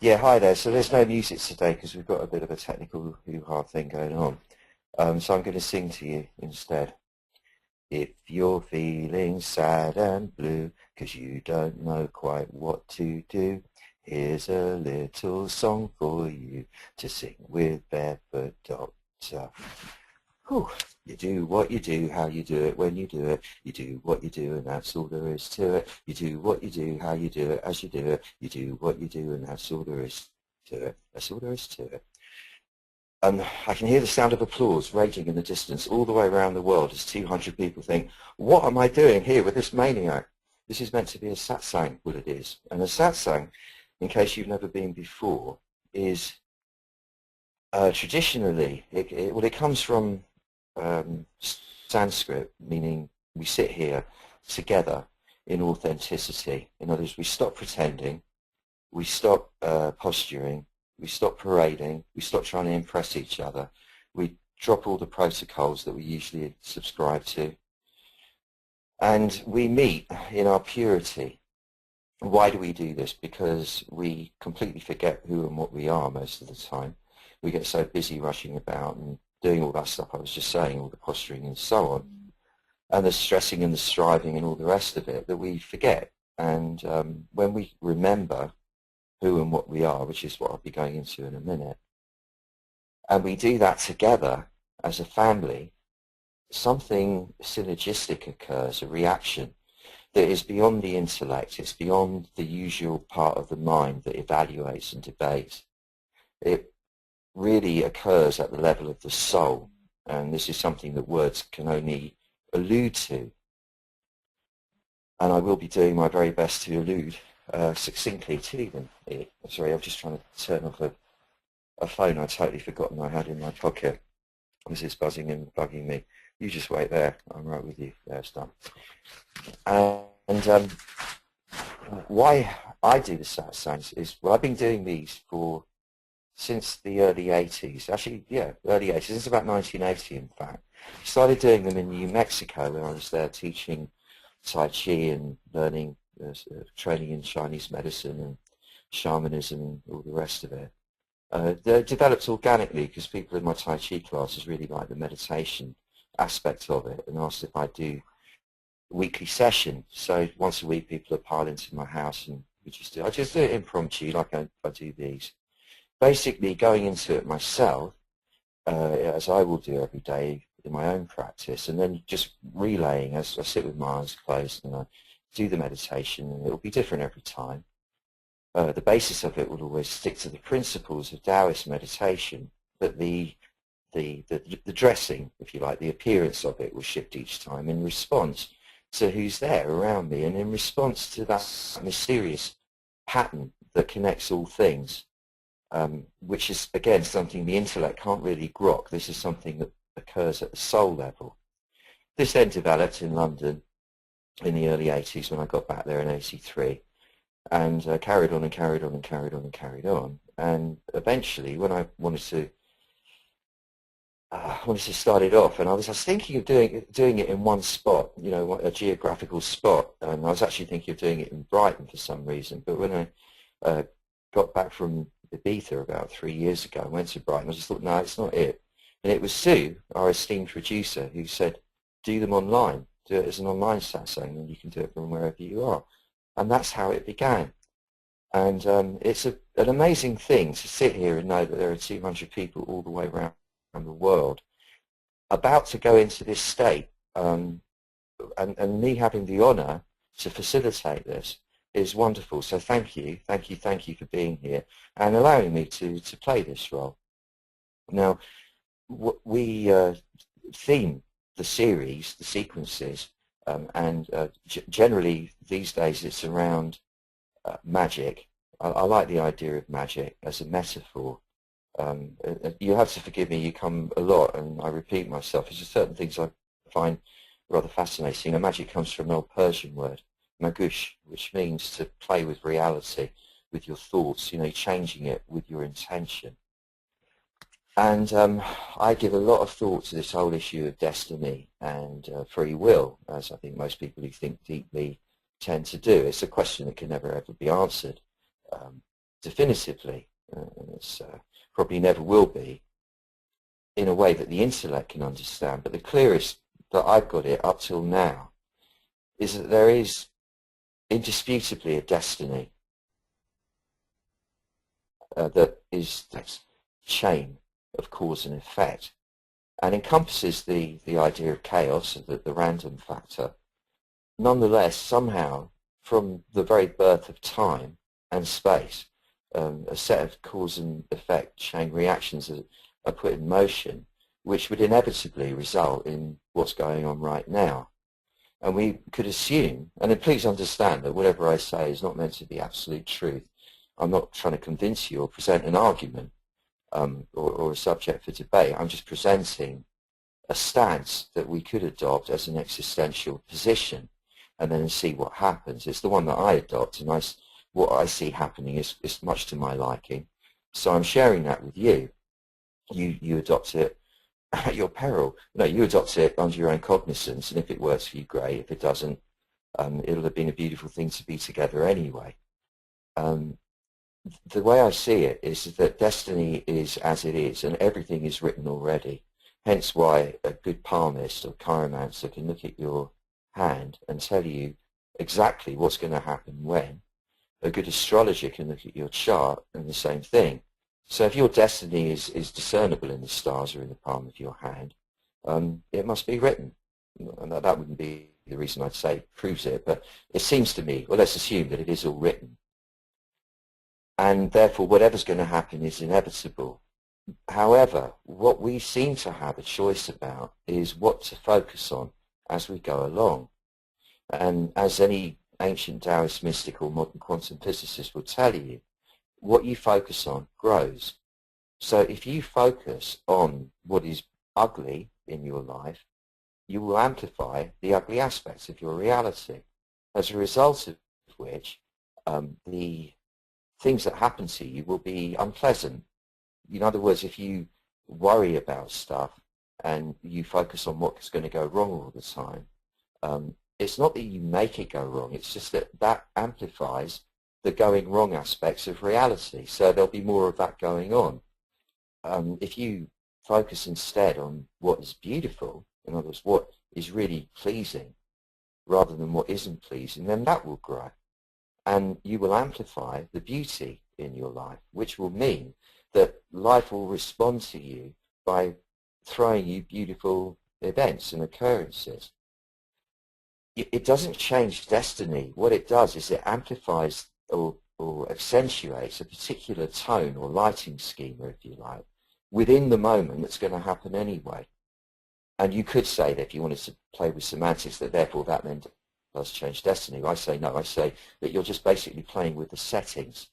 Yeah, hi there. So there's no music today because we've got a bit of a technical hoo-ha thing going on. So I'm going to sing to you instead. If you're feeling sad and blue because you don't know quite what to do, here's a little song for you to sing with Barefoot Doctor. Whew. You do what you do, how you do it, when you do it. You do what you do, and that's all there is to it. You do what you do, how you do it, as you do it. You do what you do, and that's all there is to it. That's all there is to it. I can hear the sound of applause raging in the distance all the way around the world as 200 people think, what am I doing here with this maniac? This is meant to be a satsang, what it is. And a satsang, in case you've never been before, is traditionally, it comes from Sanskrit, meaning we sit here together in authenticity. In other words, we stop pretending, we stop posturing, we stop parading, we stop trying to impress each other, we drop all the protocols that we usually subscribe to, and we meet in our purity. Why do we do this? Because we completely forget who and what we are most of the time. We get so busy rushing about and doing all that stuff I was just saying, all the posturing and so on, and the stressing and the striving and all the rest of it, that we forget. And when we remember who and what we are, which is what I'll be going into in a minute, and we do that together as a family, something synergistic occurs, a reaction that is beyond the intellect. It's beyond the usual part of the mind that evaluates and debates. It really occurs at the level of the soul, and this is something that words can only allude to, and I will be doing my very best to allude succinctly to them. Sorry, I'm just trying to turn off a phone I'd totally forgotten I had in my pocket. This is buzzing and bugging me. You just wait there, I'm right with you. There, it's done. And why I do the satsangs is, well, I've been doing these since the early 80s. Actually, yeah, early 80s. Since about 1980, in fact. Started doing them in New Mexico when I was there teaching Tai Chi and learning, training in Chinese medicine and shamanism and all the rest of it. They're developed organically because people in my Tai Chi classes really like the meditation aspect of it and asked if I do weekly session. So once a week people are piled into my house and I just do it impromptu like I do these. Basically going into it myself, as I will do every day in my own practice, and then just relaying as I sit with my eyes closed and I do the meditation, and it will be different every time. The basis of it will always stick to the principles of Taoist meditation, but the dressing, if you like, the appearance of it will shift each time in response to who's there around me, and in response to that mysterious pattern that connects all things, which is, again, something the intellect can't really grok. This is something that occurs at the soul level. This then developed in London in the early 80s when I got back there in 83, and carried on and carried on and carried on and carried on. And eventually, when I wanted to start it off, and I was thinking of doing it in one spot, you know, a geographical spot, and I was actually thinking of doing it in Brighton for some reason. But when I got back from Ibiza about 3 years ago, I went to Brighton, I just thought, no, it's not it. And it was Sue, our esteemed producer, who said, do them online, do it as an online satsang, and you can do it from wherever you are. And that's how it began. And it's an amazing thing to sit here and know that there are 200 people all the way around the world about to go into this state, and me having the honor to facilitate this is wonderful. So thank you for being here and allowing me to play this role. Now, we theme the series, the sequences, and generally these days it's around magic. I like the idea of magic as a metaphor. You have to forgive me, you come a lot and I repeat myself. There's just certain things I find rather fascinating. Magic comes from an old Persian word, magush, which means to play with reality, with your thoughts, you know, changing it with your intention. And I give a lot of thought to this whole issue of destiny and free will, as I think most people who think deeply tend to do. It's a question that can never ever be answered. definitively, it's probably never will be, in a way that the intellect can understand. But the clearest that I've got it up till now is that there is indisputably a destiny that is that chain of cause and effect, and encompasses the idea of chaos, the random factor. Nonetheless, somehow, from the very birth of time and space, a set of cause and effect chain reactions are put in motion, which would inevitably result in what's going on right now. And we could assume, and then please understand that whatever I say is not meant to be absolute truth. I'm not trying to convince you or present an argument or a subject for debate. I'm just presenting a stance that we could adopt as an existential position and then see what happens. It's the one that I adopt, and what I see happening is much to my liking. So I'm sharing that with you. You adopt it at your peril. No, you adopt it under your own cognizance, and if it works for you, great. If it doesn't, it'll have been a beautiful thing to be together anyway. The way I see it is that destiny is as it is, and everything is written already. Hence why a good palmist or chiromancer can look at your hand and tell you exactly what's going to happen when. A good astrologer can look at your chart and the same thing. So if your destiny is discernible in the stars or in the palm of your hand, it must be written. And that wouldn't be the reason I'd say proves it, but it seems to me, well, let's assume that it is all written. And therefore, whatever's going to happen is inevitable. However, what we seem to have a choice about is what to focus on as we go along. And as any ancient Taoist mystic or modern quantum physicist will tell you, what you focus on grows. So if you focus on what is ugly in your life, you will amplify the ugly aspects of your reality, as a result of which the things that happen to you will be unpleasant. In other words, if you worry about stuff and you focus on what's going to go wrong all the time, it's not that you make it go wrong, it's just that amplifies the going wrong aspects of reality. So there'll be more of that going on. If you focus instead on what is beautiful, in other words, what is really pleasing, rather than what isn't pleasing, then that will grow. And you will amplify the beauty in your life, which will mean that life will respond to you by throwing you beautiful events and occurrences. It doesn't change destiny. What it does is it amplifies or accentuates a particular tone or lighting schema, if you like, within the moment that's going to happen anyway. And you could say that if you wanted to play with semantics, that therefore that then does change destiny. I say no. I say that you're just basically playing with the settings.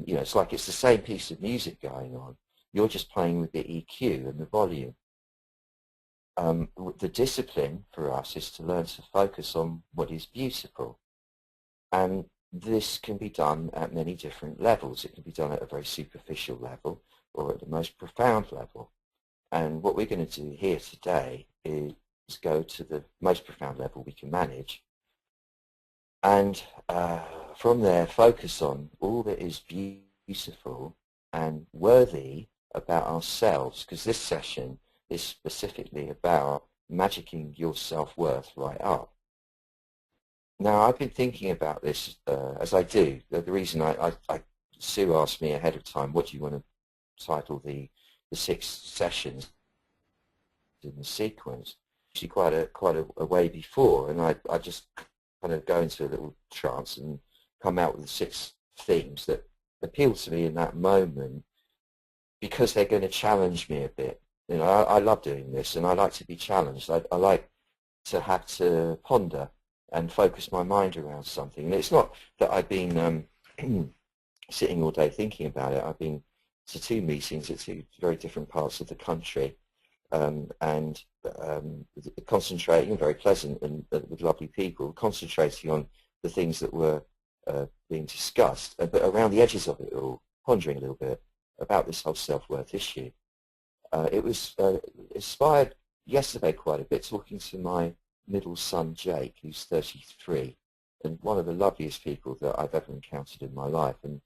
It's like it's the same piece of music going on. You're just playing with the EQ and the volume. The discipline for us is to learn to focus on what is beautiful. And this can be done at many different levels. It can be done at a very superficial level or at the most profound level. And what we're going to do here today is go to the most profound level we can manage, and from there focus on all that is beautiful and worthy about ourselves, because this session is specifically about magicking your self-worth right up. Now, I've been thinking about this as I do. The reason Sue asked me ahead of time, what do you want to title the 6 sessions in the sequence? Actually, quite a way before, and I just kind of go into a little trance and come out with 6 themes that appeal to me in that moment, because they're going to challenge me a bit. I love doing this, and I like to be challenged. I like to have to ponder and focus my mind around something. And it's not that I've been sitting all day thinking about it. I've been to 2 meetings at 2 very different parts of the country, and concentrating, very pleasant and with lovely people, concentrating on the things that were being discussed, but around the edges of it all, pondering a little bit about this whole self-worth issue. It was inspired yesterday quite a bit, talking to my middle son Jake, who's 33, and one of the loveliest people that I've ever encountered in my life. And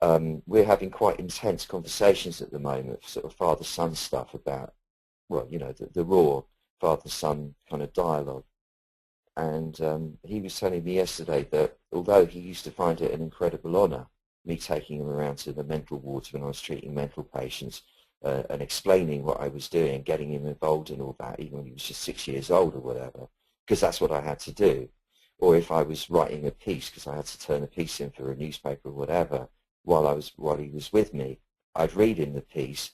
we're having quite intense conversations at the moment, sort of father-son stuff about, well, you know, the raw father-son kind of dialogue. And he was telling me yesterday that although he used to find it an incredible honour, me taking him around to the mental wards when I was treating mental patients and explaining what I was doing, getting him involved in all that, even when he was just 6 years old or whatever, because that's what I had to do. Or if I was writing a piece, because I had to turn a piece in for a newspaper or whatever, while he was with me, I'd read him the piece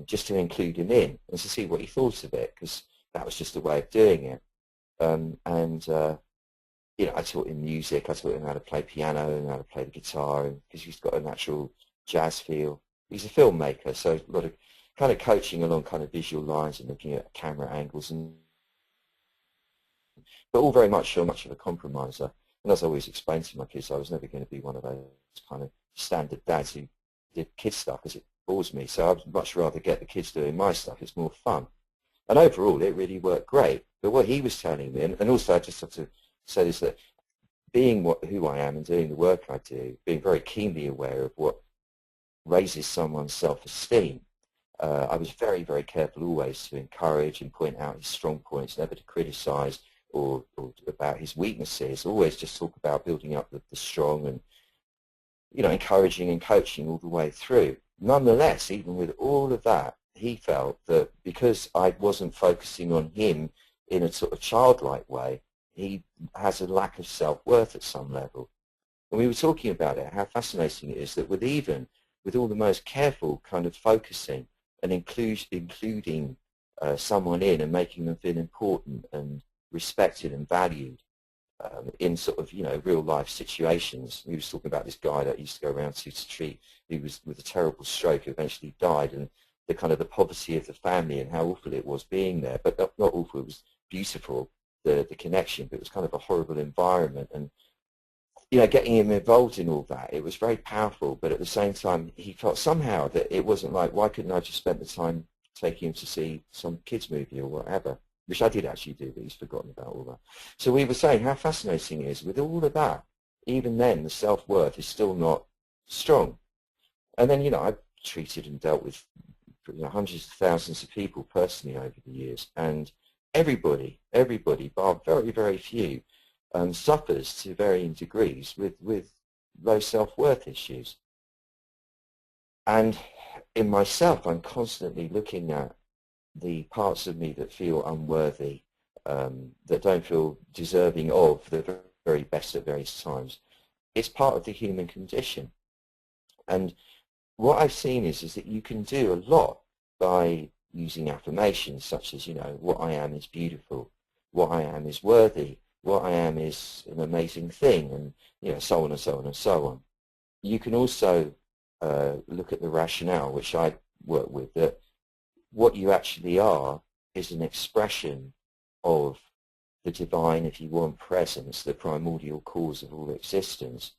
just to include him in and to see what he thought of it, because that was just a way of doing it. You know, I taught him music. I taught him how to play piano and how to play the guitar, because he's got a natural jazz feel. He's a filmmaker, so a lot of kind of coaching along kind of visual lines and looking at camera angles, and but all very much so much of a compromiser. And as I always explained to my kids, I was never going to be one of those kind of standard dads who did kids stuff, because it bores me. So I'd much rather get the kids doing my stuff. It's more fun. And overall, it really worked great. But what he was telling me, and also I just have to say this, that being who I am and doing the work I do, being very keenly aware of what raises someone's self-esteem, I was very, very careful always to encourage and point out his strong points, never to criticize or about his weaknesses, always just talk about building up the strong and, you know, encouraging and coaching all the way through. Nonetheless, even with all of that, he felt that because I wasn't focusing on him in a sort of childlike way, he has a lack of self-worth at some level. And we were talking about it, how fascinating it is that with all the most careful kind of focusing and including someone in and making them feel important and respected and valued in sort of, you know, real life situations. He was talking about this guy that used to go around to treat, who was with a terrible stroke, who eventually died, and the kind of the poverty of the family and how awful it was being there. But not awful, it was beautiful, the connection, but it was kind of a horrible environment. And, you know, getting him involved in all that, it was very powerful. But at the same time, he felt somehow that it wasn't like, why couldn't I just spend the time taking him to see some kids movie or whatever, which I did actually do, but he's forgotten about all that. So we were saying how fascinating it is with all of that, even then the self-worth is still not strong. And then, you know, I've treated and dealt with, you know, hundreds of thousands of people personally over the years, and everybody, bar very, very few, suffers to varying degrees with low self-worth issues. And in myself, I'm constantly looking at the parts of me that feel unworthy, that don't feel deserving of the very best at various times. It's part of the human condition. And what I've seen is that you can do a lot by using affirmations such as, you know, what I am is beautiful, what I am is worthy, what I am is an amazing thing, and, you know, so on and so on and so on. You can also look at the rationale, which I work with, that what you actually are is an expression of the divine, if you want, presence, the primordial cause of all existence.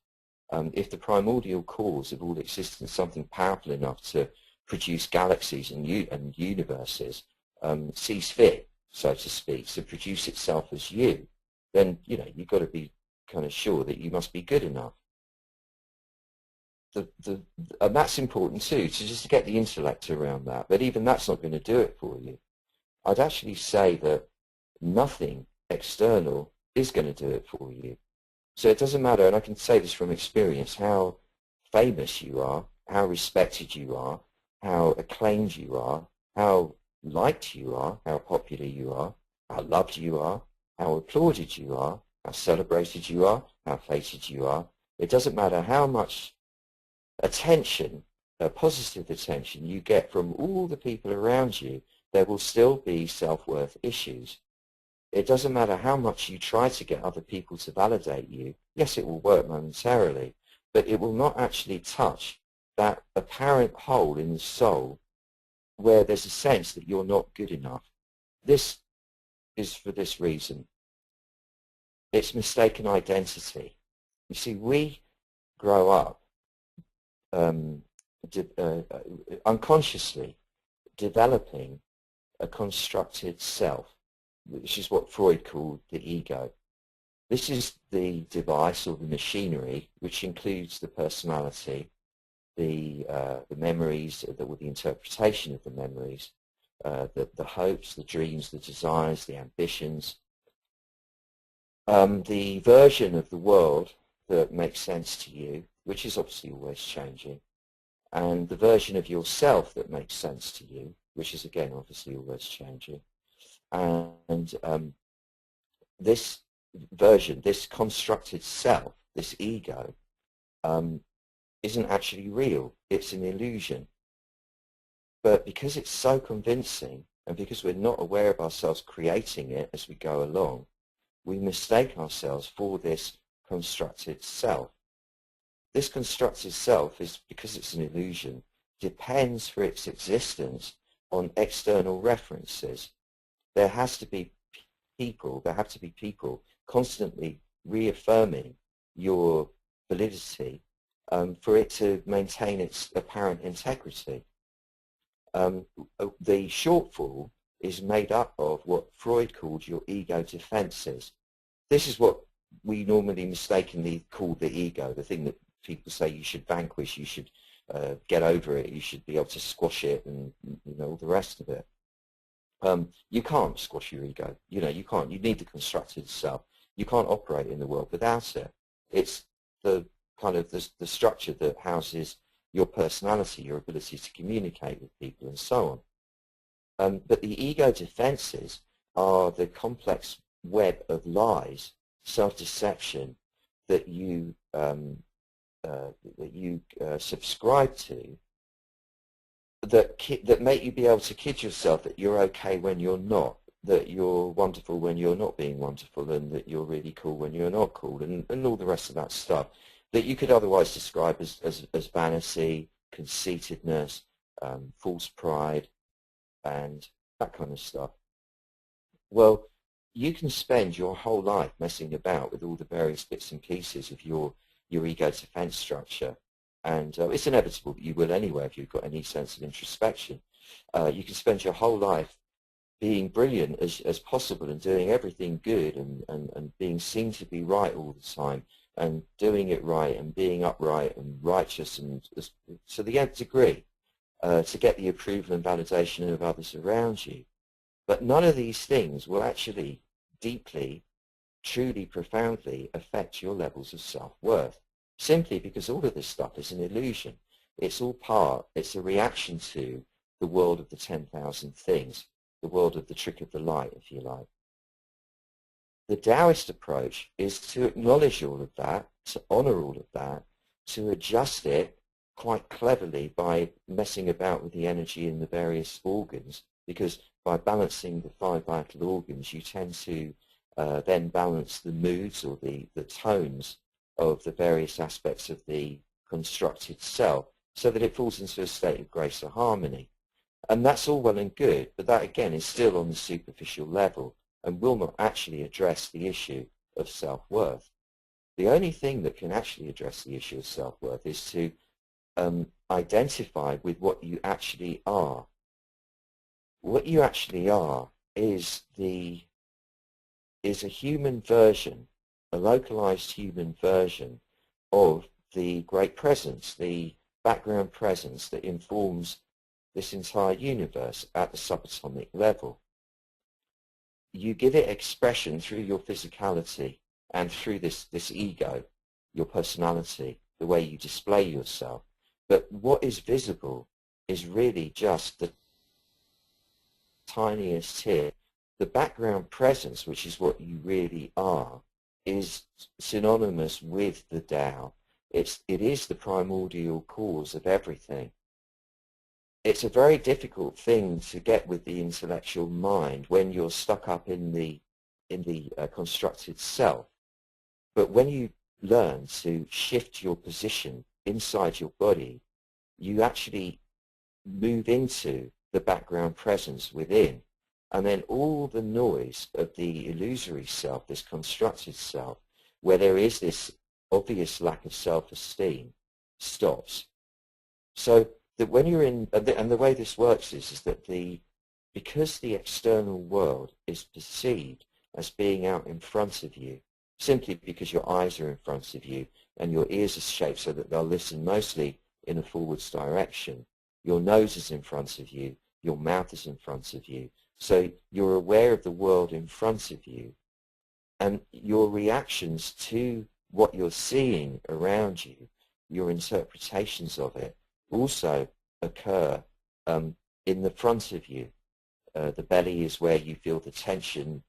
If the primordial cause of all existence, something powerful enough to produce galaxies and universes, sees fit, so to speak, to produce itself as you, then, you know, you've got to be kind of sure that you must be good enough. And that's important too, to just get the intellect around that. But even that's not going to do it for you. I'd actually say that nothing external is going to do it for you. So it doesn't matter, and I can say this from experience, how famous you are, how respected you are, how acclaimed you are, how liked you are, how popular you are, how loved you are, how applauded you are, how celebrated you are, how feted you are. It doesn't matter how much attention, positive attention you get from all the people around you, there will still be self-worth issues. It doesn't matter how much you try to get other people to validate you. Yes, it will work momentarily, but it will not actually touch that apparent hole in the soul where there's a sense that you're not good enough. This is for this reason. It's mistaken identity. You see, we grow up unconsciously developing a constructed self, which is what Freud called the ego. This is the device or the machinery which includes the personality, the memories, the interpretation of the memories, the hopes, the dreams, the desires, the ambitions, the version of the world that makes sense to you, which is obviously always changing, and the version of yourself that makes sense to you, which is again obviously always changing. And this version, this constructed self, this ego, isn't actually real. It's an illusion. But because it's so convincing, and because we're not aware of ourselves creating it as we go along, we mistake ourselves for this constructed self. This constructed self is, because it's an illusion, depends for its existence on external references. There have to be people constantly reaffirming your validity for it to maintain its apparent integrity. The shortfall is made up of what Freud called your ego defenses. This is what we normally mistakenly call the ego, the thing that people say you should vanquish, you should get over it, you should be able to squash it, and all the rest of it. You can't squash your ego. You can't. You need the constructed self. You can't operate in the world without it. It's the kind of the structure that houses your personality, your ability to communicate with people, and so on. But the ego defenses are the complex web of lies, self-deception that you subscribe to, that make you be able to kid yourself that you're okay when you're not, that you're wonderful when you're not being wonderful, and that you're really cool when you're not cool, and all the rest of that stuff that you could otherwise describe as vanity, conceitedness, false pride, and that kind of stuff. Well, you can spend your whole life messing about with all the various bits and pieces of your ego defense structure, and it's inevitable that you will anyway if you've got any sense of introspection. You can spend your whole life being brilliant as possible and doing everything good and being seen to be right all the time, and doing it right and being upright and righteous and to the nth degree to get the approval and validation of others around you. But none of these things will actually deeply, truly, profoundly affect your levels of self-worth, simply because all of this stuff is an illusion. It's a reaction to the world of the 10,000 things, the world of the trick of the light, if you like. The Taoist approach is to acknowledge all of that, to honor all of that, to adjust it quite cleverly by messing about with the energy in the various organs, because by balancing the 5 vital organs, you tend to then balance the moods or the tones of the various aspects of the constructed self, so that it falls into a state of grace or harmony. And that's all well and good, but that again is still on the superficial level and will not actually address the issue of self-worth. The only thing that can actually address the issue of self-worth is to identify with what you actually are. What you actually are is a human version, a localized human version of the great presence, the background presence that informs this entire universe at the subatomic level. You give it expression through your physicality and through this ego, your personality, the way you display yourself. But what is visible is really just the tiniest here. The background presence, which is what you really are, is synonymous with the Tao. It is the primordial cause of everything. It's a very difficult thing to get with the intellectual mind when you're stuck up in the constructed self. But when you learn to shift your position inside your body, you actually move into the background presence within. And then all the noise of the illusory self, this constructed self, where there is this obvious lack of self-esteem, stops. So that when you're in, and the way this works is that because the external world is perceived as being out in front of you, simply because your eyes are in front of you and your ears are shaped so that they'll listen mostly in a forwards direction. Your nose is in front of you, your mouth is in front of you. So you're aware of the world in front of you, and your reactions to what you're seeing around you, your interpretations of it, also occur in the front of you. The belly is where you feel the tension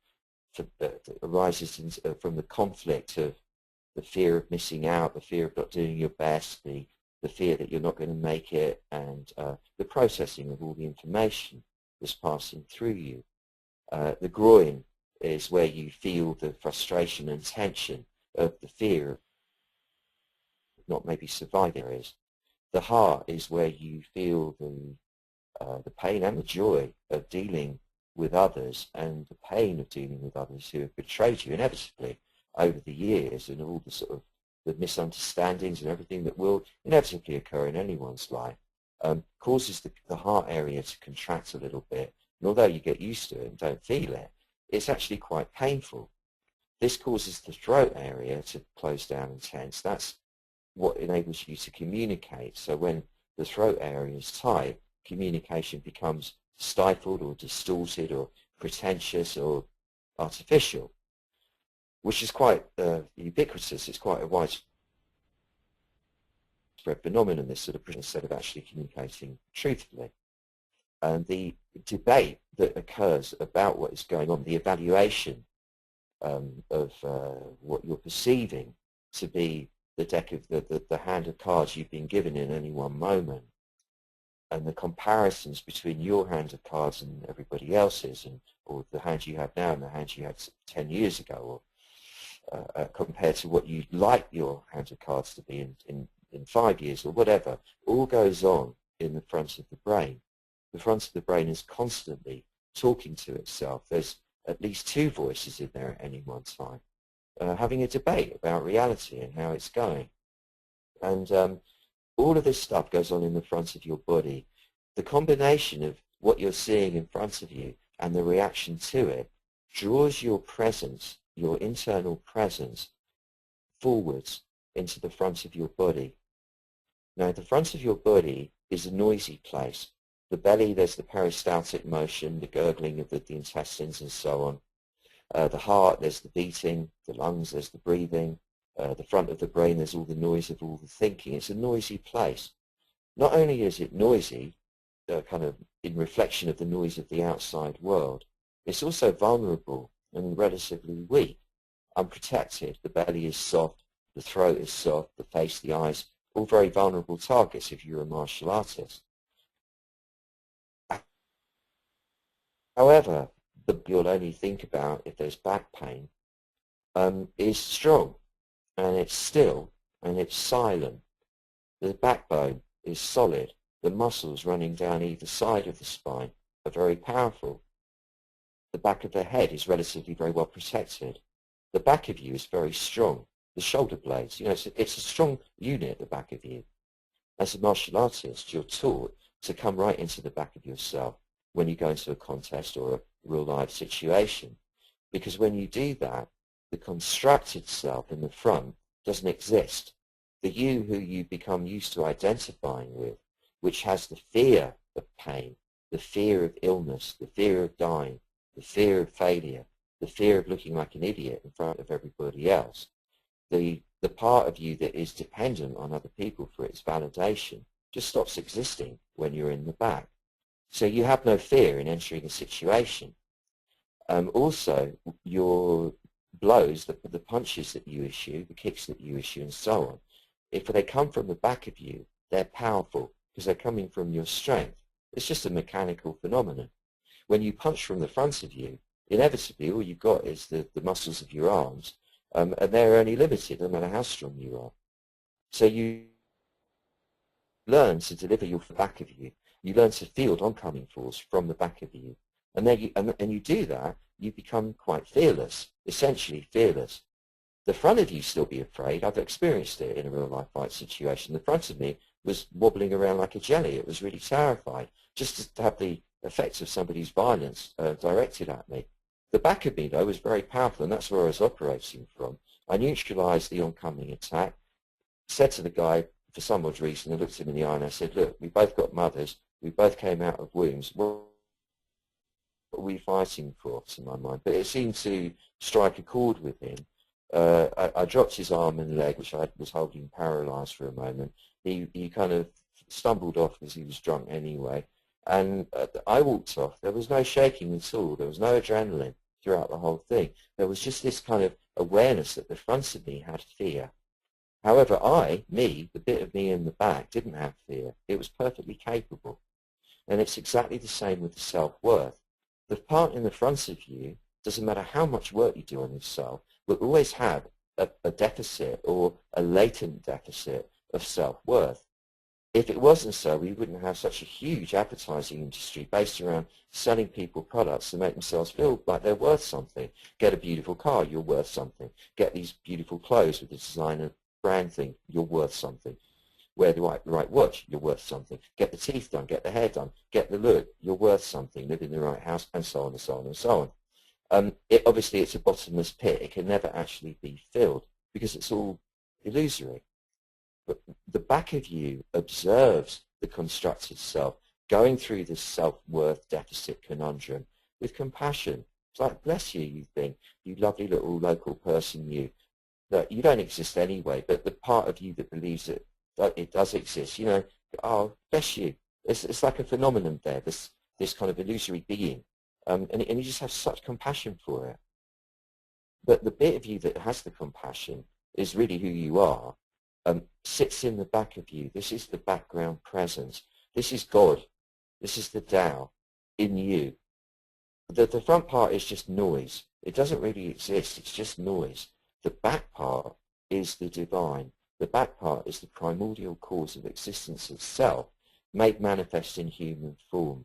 that arises from the conflict of the fear of missing out, the fear of not doing your best, the fear that you're not going to make it, and the processing of all the information that's passing through you. The groin is where you feel the frustration and tension of the fear of not maybe surviving areas. The heart is where you feel the pain and the joy of dealing with others, and the pain of dealing with others who have betrayed you inevitably over the years, and all the sort of the misunderstandings and everything that will inevitably occur in anyone's life, causes the heart area to contract a little bit. And although you get used to it and don't feel it, it's actually quite painful. This causes the throat area to close down and tense. That's what enables you to communicate. So when the throat area is tight, communication becomes stifled or distorted or pretentious or artificial, which is quite ubiquitous. It's quite a widespread phenomenon, this sort of instead of actually communicating truthfully. And the debate that occurs about what is going on, the evaluation of what you're perceiving to be the deck of the hand of cards you've been given in any one moment, and the comparisons between your hand of cards and everybody else's, or the hand you have now and the hand you had 10 years ago, or compared to what you'd like your hand of cards to be in 5 years or whatever, all goes on in the front of the brain. The front of the brain is constantly talking to itself. There's at least two voices in there at any one time, having a debate about reality and how it's going. And all of this stuff goes on in the front of your body. The combination of what you're seeing in front of you and the reaction to it draws your presence, your internal presence, forwards into the front of your body. Now, the front of your body is a noisy place. The belly, there's the peristaltic motion, the gurgling of the intestines and so on. The heart, there's the beating. The lungs, there's the breathing. The front of the brain, there's all the noise of all the thinking. It's a noisy place. Not only is it noisy, kind of in reflection of the noise of the outside world, it's also vulnerable and relatively weak, unprotected. The belly is soft, the throat is soft, the face, the eyes, all very vulnerable targets if you're a martial artist. However, you'll only think about if there's back pain is strong. And it's still, and it's silent. The backbone is solid. The muscles running down either side of the spine are very powerful. The back of the head is relatively very well protected. The back of you is very strong. The shoulder blades, it's a strong unit at the back of you. As a martial artist, you're taught to come right into the back of yourself when you go into a contest or a real-life situation. Because when you do that, the constructed self in the front doesn't exist. The you who you become used to identifying with, which has the fear of pain, the fear of illness, the fear of dying, the fear of failure, the fear of looking like an idiot in front of everybody else, the part of you that is dependent on other people for its validation just stops existing when you're in the back. So you have no fear in entering a situation. Also, your blows, the punches that you issue, the kicks that you issue, and so on, if they come from the back of you, they're powerful because they're coming from your strength. It's just a mechanical phenomenon. When you punch from the front of you, inevitably all you've got is the muscles of your arms, and they're only limited no matter how strong you are. So you learn to deliver your back of you. You learn to field oncoming force from the back of you. And then you do that, you become quite fearless, essentially fearless. The front of you still be afraid. I've experienced it in a real-life fight situation. The front of me was wobbling around like a jelly. It was really terrified, just to have the effects of somebody's violence directed at me. The back of me, though, was very powerful, and that's where I was operating from. I neutralized the oncoming attack, said to the guy, for some odd reason, I looked him in the eye and I said, look, we both got mothers, we both came out of wombs. What are we fighting for, to my mind? But it seemed to strike a chord with him. I dropped his arm and leg, which I was holding paralysed for a moment. He kind of stumbled off because he was drunk anyway. And I walked off. There was no shaking at all. There was no adrenaline throughout the whole thing. There was just this kind of awareness that the front of me had fear. However, the bit of me in the back, didn't have fear. It was perfectly capable. And it's exactly the same with the self-worth. The part in the front of you, doesn't matter how much work you do on yourself, will always have a deficit or a latent deficit of self-worth. If it wasn't so, we wouldn't have such a huge advertising industry based around selling people products to make themselves feel like they're worth something. Get a beautiful car, you're worth something. Get these beautiful clothes with the designer brand thing, you're worth something. Wear the right watch, you're worth something. Get the teeth done, get the hair done, get the look, you're worth something. Live in the right house, and so on and so on and so on. Obviously, it's a bottomless pit. It can never actually be filled because it's all illusory. But the back of you observes the constructed self going through this self-worth deficit conundrum with compassion. It's like, bless you, you think, you lovely little local person, you. That you don't exist anyway, but the part of you that believes that it does exist, oh, bless you. It's like a phenomenon there, this kind of illusory being. And you just have such compassion for it. But the bit of you that has the compassion is really who you are. Sits in the back of you. This is the background presence. This is God. This is the Tao in you. The front part is just noise. It doesn't really exist. It's just noise. The back part is the divine. The back part is the primordial cause of existence itself, made manifest in human form.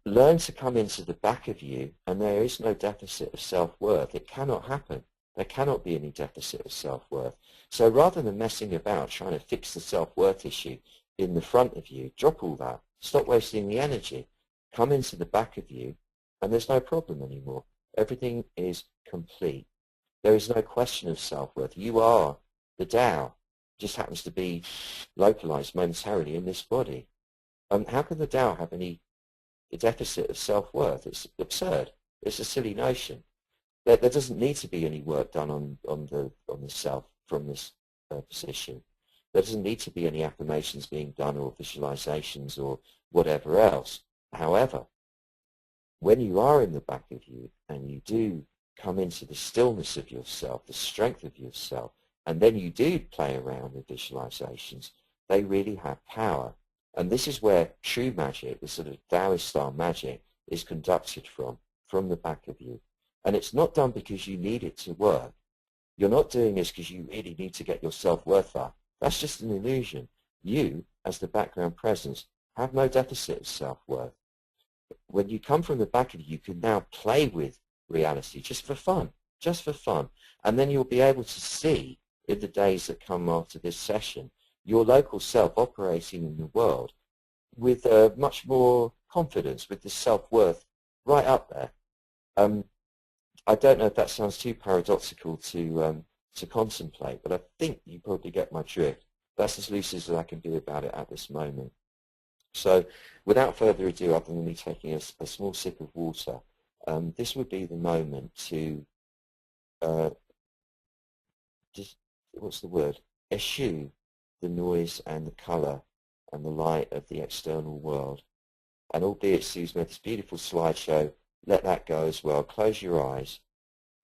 Learn to come into the back of you, and there is no deficit of self-worth. It cannot happen. There cannot be any deficit of self-worth. So rather than messing about trying to fix the self-worth issue in the front of you, drop all that. Stop wasting the energy. Come into the back of you, and there's no problem anymore. Everything is complete. There is no question of self-worth. You are the Tao. It just happens to be localized momentarily in this body. How can the Tao have any deficit of self-worth? It's absurd. It's a silly notion. There doesn't need to be any work done on the self from this position. There doesn't need to be any affirmations being done or visualizations or whatever else. However, when you are in the back of you and you do come into the stillness of yourself, the strength of yourself, and then you do play around with visualizations, they really have power. And this is where true magic, the sort of Taoist style magic, is conducted from the back of you. And it's not done because you need it to work. You're not doing this because you really need to get your self-worth up. That's just an illusion. You, as the background presence, have no deficit of self-worth. When you come from the back of you, you can now play with reality just for fun. And then you'll be able to see in the days that come after this session your local self operating in the world with much more confidence, with the self-worth right up there. I don't know if that sounds too paradoxical to contemplate, but I think you probably get my drift. That's as loose as I can be about it at this moment. So without further ado, other than me taking a small sip of water, this would be the moment to just, what's the word? Eschew the noise and the colour and the light of the external world. And albeit Sue's made this beautiful slideshow, let that go as well. Close your eyes.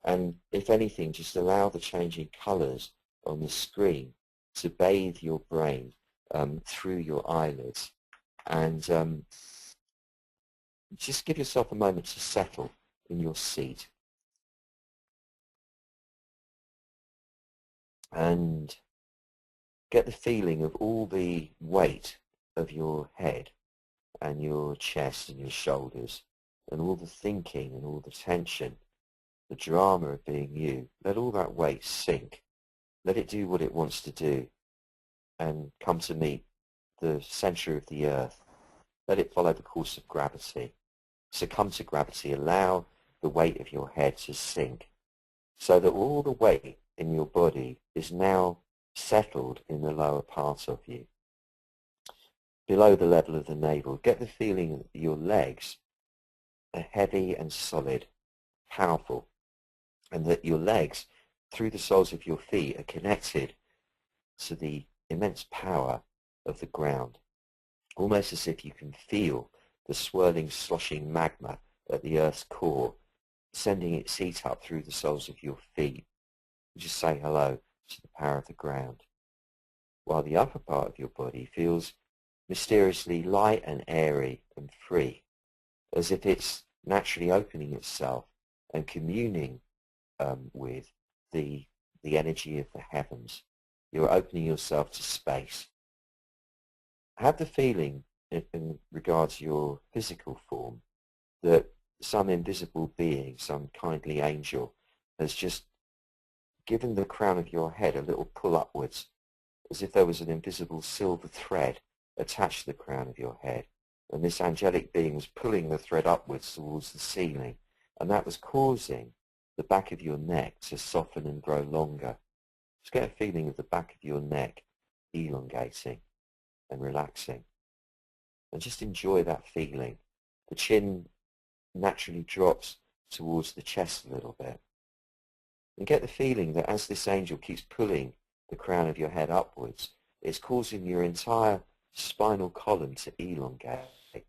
And if anything, just allow the changing colours on the screen to bathe your brain through your eyelids. And just give yourself a moment to settle in your seat. And get the feeling of all the weight of your head and your chest and your shoulders and all the thinking and all the tension, the drama of being you. Let all that weight sink. Let it do what it wants to do and come to meet the centre of the earth. Let it follow the course of gravity. Succumb to gravity. Allow the weight of your head to sink so that all the weight in your body is now settled in the lower part of you, below the level of the navel. Get the feeling that your legs are heavy and solid, powerful, and that your legs, through the soles of your feet, are connected to the immense power of the ground, almost as if you can feel the swirling, sloshing magma at the Earth's core, sending its heat up through the soles of your feet. Just say hello to the power of the ground, while the upper part of your body feels mysteriously light and airy and free, as if it's naturally opening itself and communing with the energy of the heavens. You're opening yourself to space. Have the feeling in regards to your physical form that some invisible being, some kindly angel, has just given the crown of your head a little pull upwards, as if there was an invisible silver thread attached to the crown of your head, and this angelic being was pulling the thread upwards towards the ceiling, and that was causing the back of your neck to soften and grow longer. Just get a feeling of the back of your neck elongating and relaxing, and just enjoy that feeling. The chin naturally drops towards the chest a little bit, and get the feeling that as this angel keeps pulling the crown of your head upwards, it's causing your entire spinal column to elongate.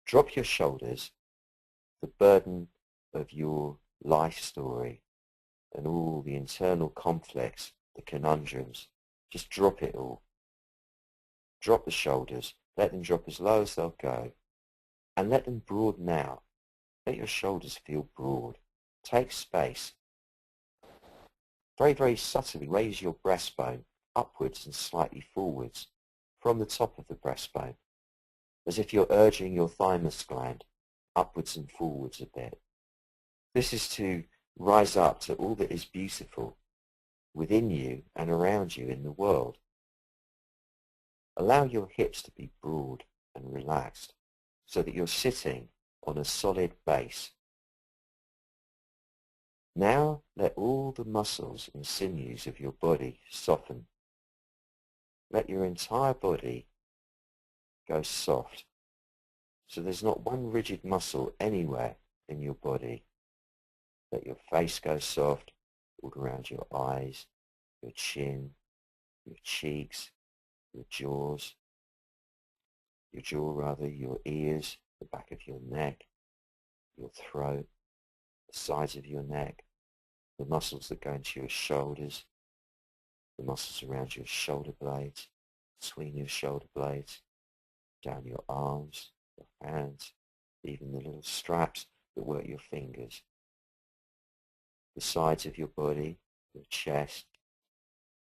Drop your shoulders, the burden of your life story and all the internal conflicts, the conundrums. Just drop it all. Drop the shoulders, let them drop as low as they'll go, and let them broaden out. Let your shoulders feel broad. Take space. Very, very subtly raise your breastbone upwards and slightly forwards from the top of the breastbone, as if you're urging your thymus gland upwards and forwards a bit. This is to rise up to all that is beautiful within you and around you in the world. Allow your hips to be broad and relaxed so that you're sitting on a solid base. Now let all the muscles and sinews of your body soften. Let your entire body go soft, so there's not one rigid muscle anywhere in your body. Let your face go soft, all around your eyes, your chin, your cheeks, your jaw, your ears, the back of your neck, your throat, the sides of your neck, the muscles that go into your shoulders, the muscles around your shoulder blades, between your shoulder blades, down your arms, your hands, even the little straps that work your fingers. The sides of your body, your chest,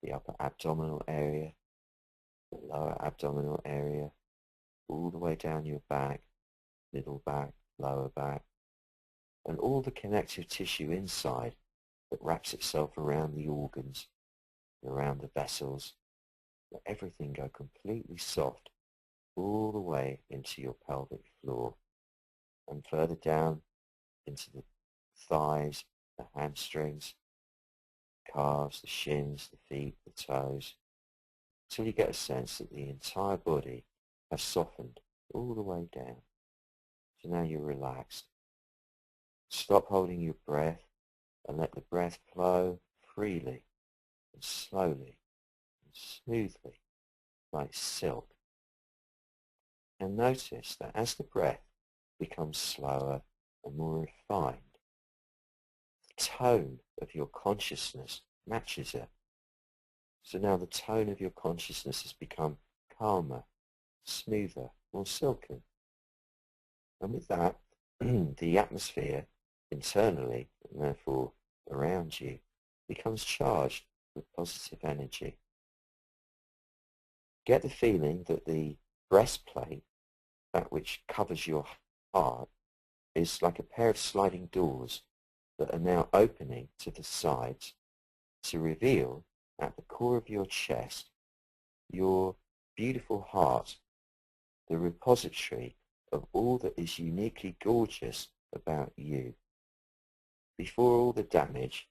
the upper abdominal area, the lower abdominal area, all the way down your back, middle back, lower back, and all the connective tissue inside that wraps itself around the organs, around the vessels. Let everything go completely soft all the way into your pelvic floor and further down into the thighs, the hamstrings, calves, the shins, the feet, the toes, until you get a sense that the entire body has softened all the way down. So now you're relaxed. Stop holding your breath and let the breath flow freely and slowly and smoothly like silk. And notice that as the breath becomes slower and more refined, the tone of your consciousness matches it. So now the tone of your consciousness has become calmer, smoother, more silken. And with that, the atmosphere internally, and therefore around you, becomes charged with positive energy. Get the feeling that the breastplate, that which covers your heart, is like a pair of sliding doors that are now opening to the sides to reveal at the core of your chest your beautiful heart, the repository of all that is uniquely gorgeous about you. Before all the damage,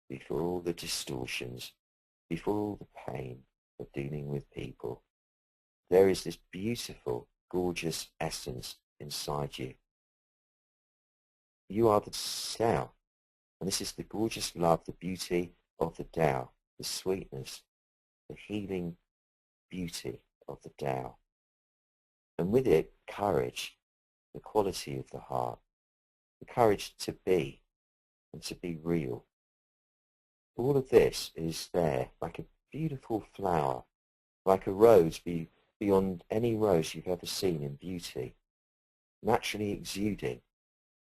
before all the distortions, before all the pain of dealing with people, there is this beautiful, gorgeous essence inside you. You are the Tao, and this is the gorgeous love, the beauty of the Tao, the sweetness, the healing beauty of the Tao. And with it, courage, the quality of the heart, the courage to be and to be real. All of this is there like a beautiful flower, like a rose beyond any rose you've ever seen in beauty, naturally exuding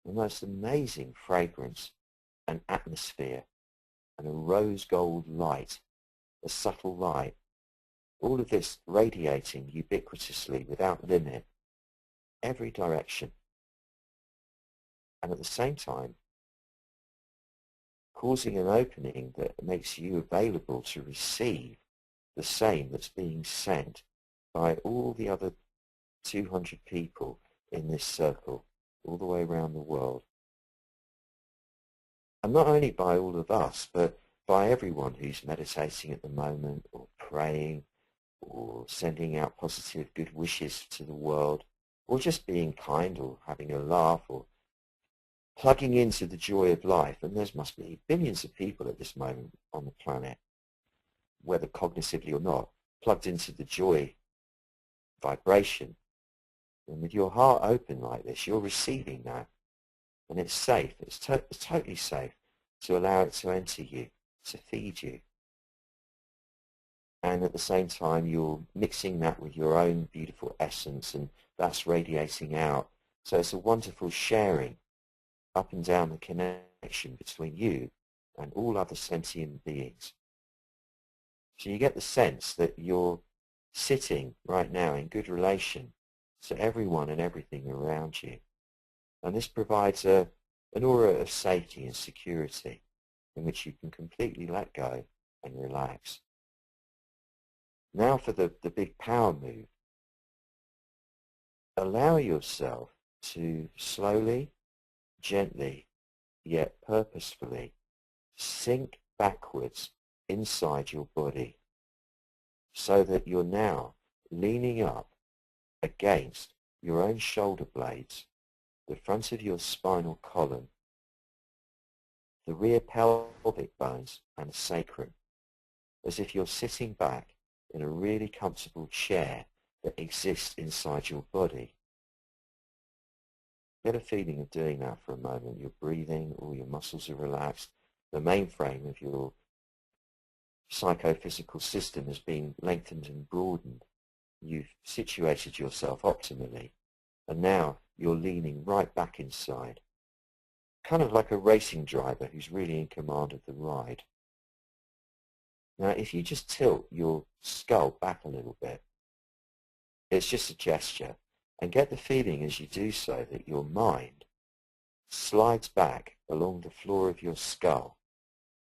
the most amazing fragrance and atmosphere and a rose gold light, a subtle light, all of this radiating ubiquitously without limit, every direction, and at the same time causing an opening that makes you available to receive the same that's being sent by all the other 200 people in this circle all the way around the world. And not only by all of us, but by everyone who's meditating at the moment or praying or sending out positive good wishes to the world or just being kind or having a laugh or plugging into the joy of life. And there must be billions of people at this moment on the planet, whether cognitively or not, plugged into the joy vibration. And with your heart open like this, you're receiving that. And it's safe. It's totally safe to allow it to enter you, to feed you. And at the same time, you're mixing that with your own beautiful essence, and that's radiating out. So it's a wonderful sharing up and down the connection between you and all other sentient beings. So you get the sense that you're sitting right now in good relation to everyone and everything around you. And this provides an aura of safety and security in which you can completely let go and relax. Now for the big power move. Allow yourself to slowly, gently, yet purposefully sink backwards inside your body so that you're now leaning up against your own shoulder blades, the front of your spinal column, the rear pelvic bones and sacrum, as if you're sitting back in a really comfortable chair that exists inside your body. Get a feeling of doing that for a moment. You're breathing, all your muscles are relaxed, the mainframe of your psychophysical system has been lengthened and broadened. You've situated yourself optimally, and now you're leaning right back inside, kind of like a racing driver who's really in command of the ride. Now, if you just tilt your skull back a little bit, it's just a gesture, and get the feeling as you do so that your mind slides back along the floor of your skull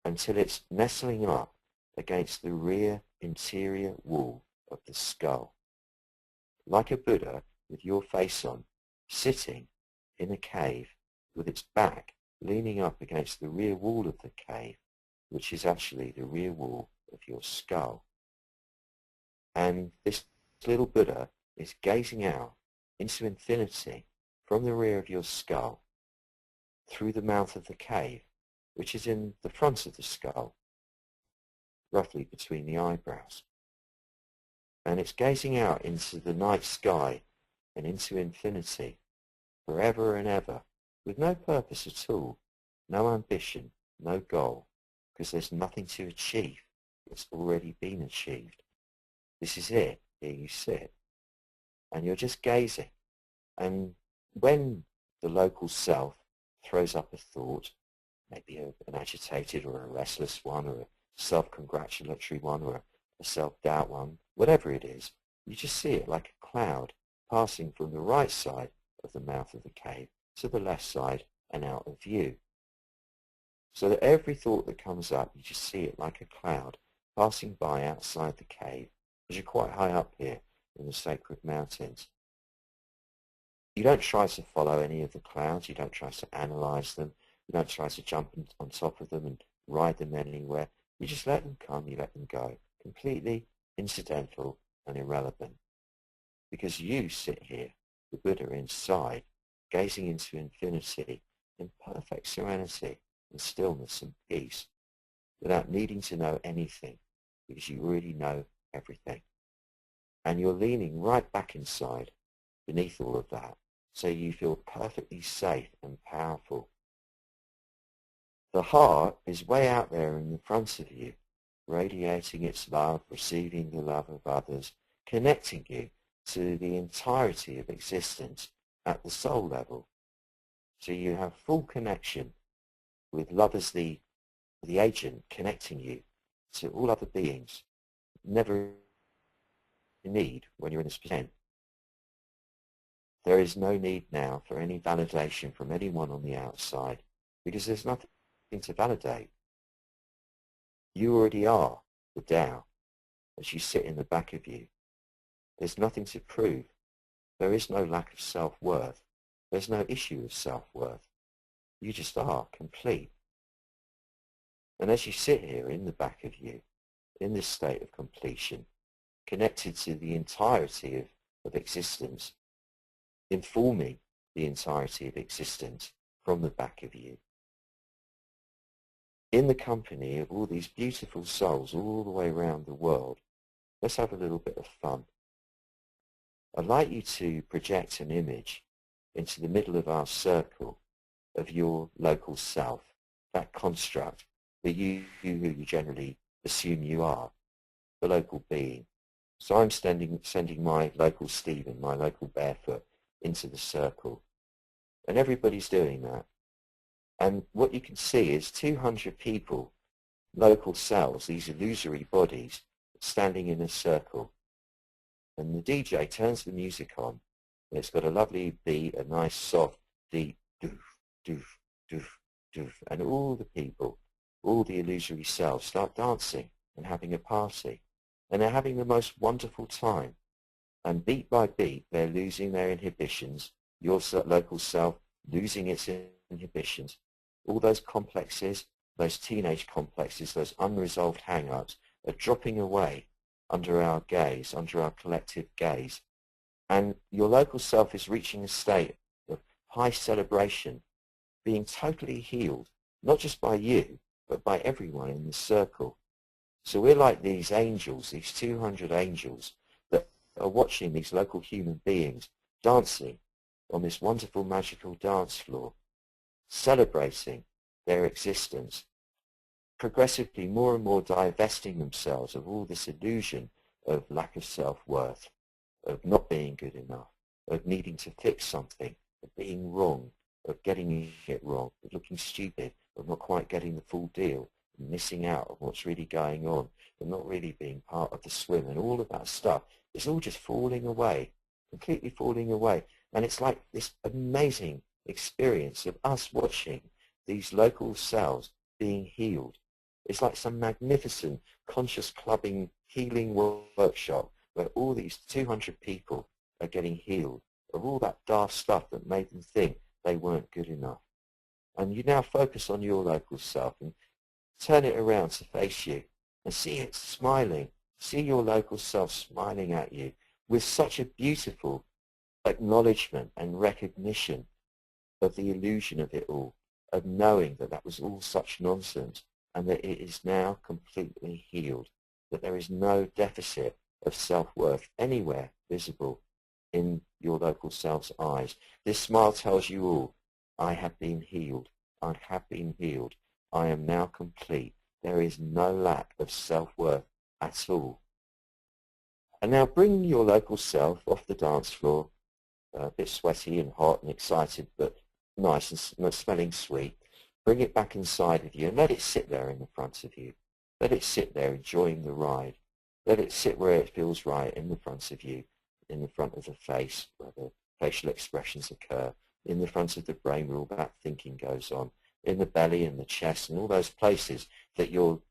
until it's nestling up against the rear interior wall of the skull, like a Buddha with your face on, sitting in a cave with its back leaning up against the rear wall of the cave, which is actually the rear wall of your skull. And this little Buddha is gazing out into infinity from the rear of your skull through the mouth of the cave, which is in the front of the skull, roughly between the eyebrows. And it's gazing out into the night sky and into infinity, forever and ever, with no purpose at all, no ambition, no goal, because there's nothing to achieve. It's already been achieved. This is it. Here you sit. And you're just gazing. And when the local self throws up a thought, maybe an agitated or a restless one, or a self-congratulatory one, or a self-doubt one, whatever it is, you just see it like a cloud passing from the right side of the mouth of the cave to the left side and out of view. So that every thought that comes up, you just see it like a cloud passing by outside the cave, because you're quite high up here in the sacred mountains. You don't try to follow any of the clouds, you don't try to analyze them, you don't try to jump on top of them and ride them anywhere. You just let them come, you let them go. Completely incidental and irrelevant. Because you sit here, the Buddha inside, gazing into infinity in perfect serenity and stillness and peace, without needing to know anything, because you already know everything. And you're leaning right back inside, beneath all of that, so you feel perfectly safe and powerful. The heart is way out there in the front of you, radiating its love, receiving the love of others, connecting you to the entirety of existence at the soul level. So you have full connection with love as the agent connecting you to all other beings. Never need when you're in this position. There is no need now for any validation from anyone on the outside, because there's nothing to validate. You already are the Tao as you sit in the back of you. There's nothing to prove. There is no lack of self-worth. There's no issue of self-worth. You just are complete. And as you sit here in the back of you, in this state of completion, connected to the entirety of existence, informing the entirety of existence from the back of you, in the company of all these beautiful souls all the way around the world, let's have a little bit of fun. I'd like you to project an image into the middle of our circle of your local self, that construct, the you who you generally assume you are, the local being. So I'm sending my local Stephen, my local barefoot, into the circle. And everybody's doing that. And what you can see is 200 people, local cells, these illusory bodies, standing in a circle. And the DJ turns the music on, and it's got a lovely beat, a nice soft deep doof, doof, doof, doof. And all the people, all the illusory cells start dancing and having a party. And they're having the most wonderful time. And beat by beat, they're losing their inhibitions, your local self losing its inhibitions. All those complexes, those teenage complexes, those unresolved hang-ups are dropping away under our gaze, under our collective gaze. And your local self is reaching a state of high celebration, being totally healed, not just by you, but by everyone in the circle. So we're like these angels, these 200 angels that are watching these local human beings dancing on this wonderful magical dance floor, celebrating their existence, progressively more and more divesting themselves of all this illusion of lack of self-worth, of not being good enough, of needing to fix something, of being wrong, of getting it wrong, of looking stupid, of not quite getting the full deal, missing out on what's really going on, and not really being part of the swim, and all of that stuff is all just falling away, completely falling away. And it's like this amazing experience of us watching these local cells being healed. It's like some magnificent conscious clubbing healing workshop where all these 200 people are getting healed of all that daft stuff that made them think they weren't good enough. And you now focus on your local self and turn it around to face you and see it smiling. See your local self smiling at you with such a beautiful acknowledgement and recognition of the illusion of it all, of knowing that that was all such nonsense and that it is now completely healed, that there is no deficit of self-worth anywhere visible in your local self's eyes. This smile tells you all, I have been healed. I have been healed. I am now complete. There is no lack of self-worth at all. And now bring your local self off the dance floor, a bit sweaty and hot and excited, but nice and smelling sweet. Bring it back inside of you and let it sit there in the front of you. Let it sit there enjoying the ride. Let it sit where it feels right in the front of you, in the front of the face where the facial expressions occur, in the front of the brain where all that thinking goes on, in the belly and the chest and all those places that your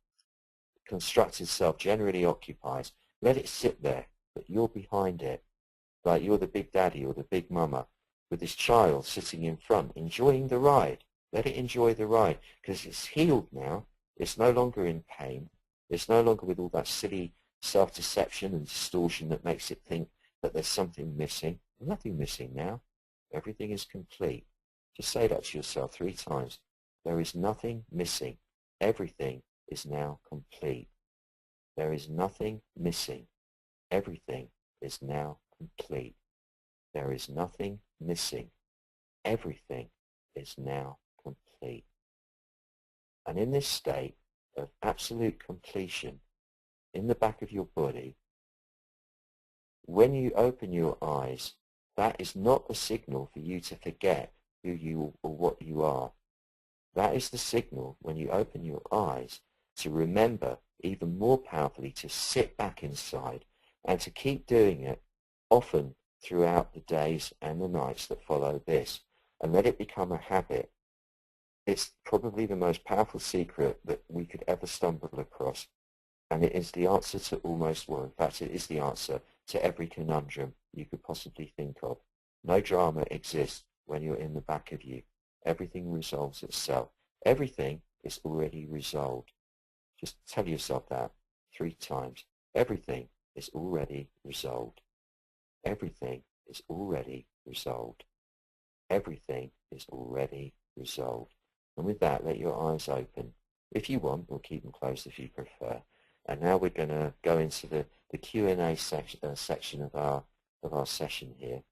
constructed self generally occupies. Let it sit there, but you're behind it, like you're the big daddy or the big mama with this child sitting in front, enjoying the ride. Let it enjoy the ride because it's healed now. It's no longer in pain. It's no longer with all that silly self-deception and distortion that makes it think that there's something missing. There's nothing missing now. Everything is complete. Just say that to yourself 3 times. There is nothing missing. Everything is now complete. There is nothing missing. Everything is now complete. There is nothing missing. Everything is now complete. And in this state of absolute completion, in the back of your body, when you open your eyes, that is not a signal for you to forget who you or what you are. That is the signal when you open your eyes to remember even more powerfully to sit back inside and to keep doing it often throughout the days and the nights that follow this, and let it become a habit. It's probably the most powerful secret that we could ever stumble across, and it is the answer to almost, well, in fact, it is the answer to every conundrum you could possibly think of. No drama exists when you're in the back of you. Everything resolves itself. Everything is already resolved. Just tell yourself that 3 times. Everything is already resolved. Everything is already resolved. Everything is already resolved. And with that, let your eyes open. If you want, or keep them closed if you prefer. And now we're going to go into the Q&A section of our session here.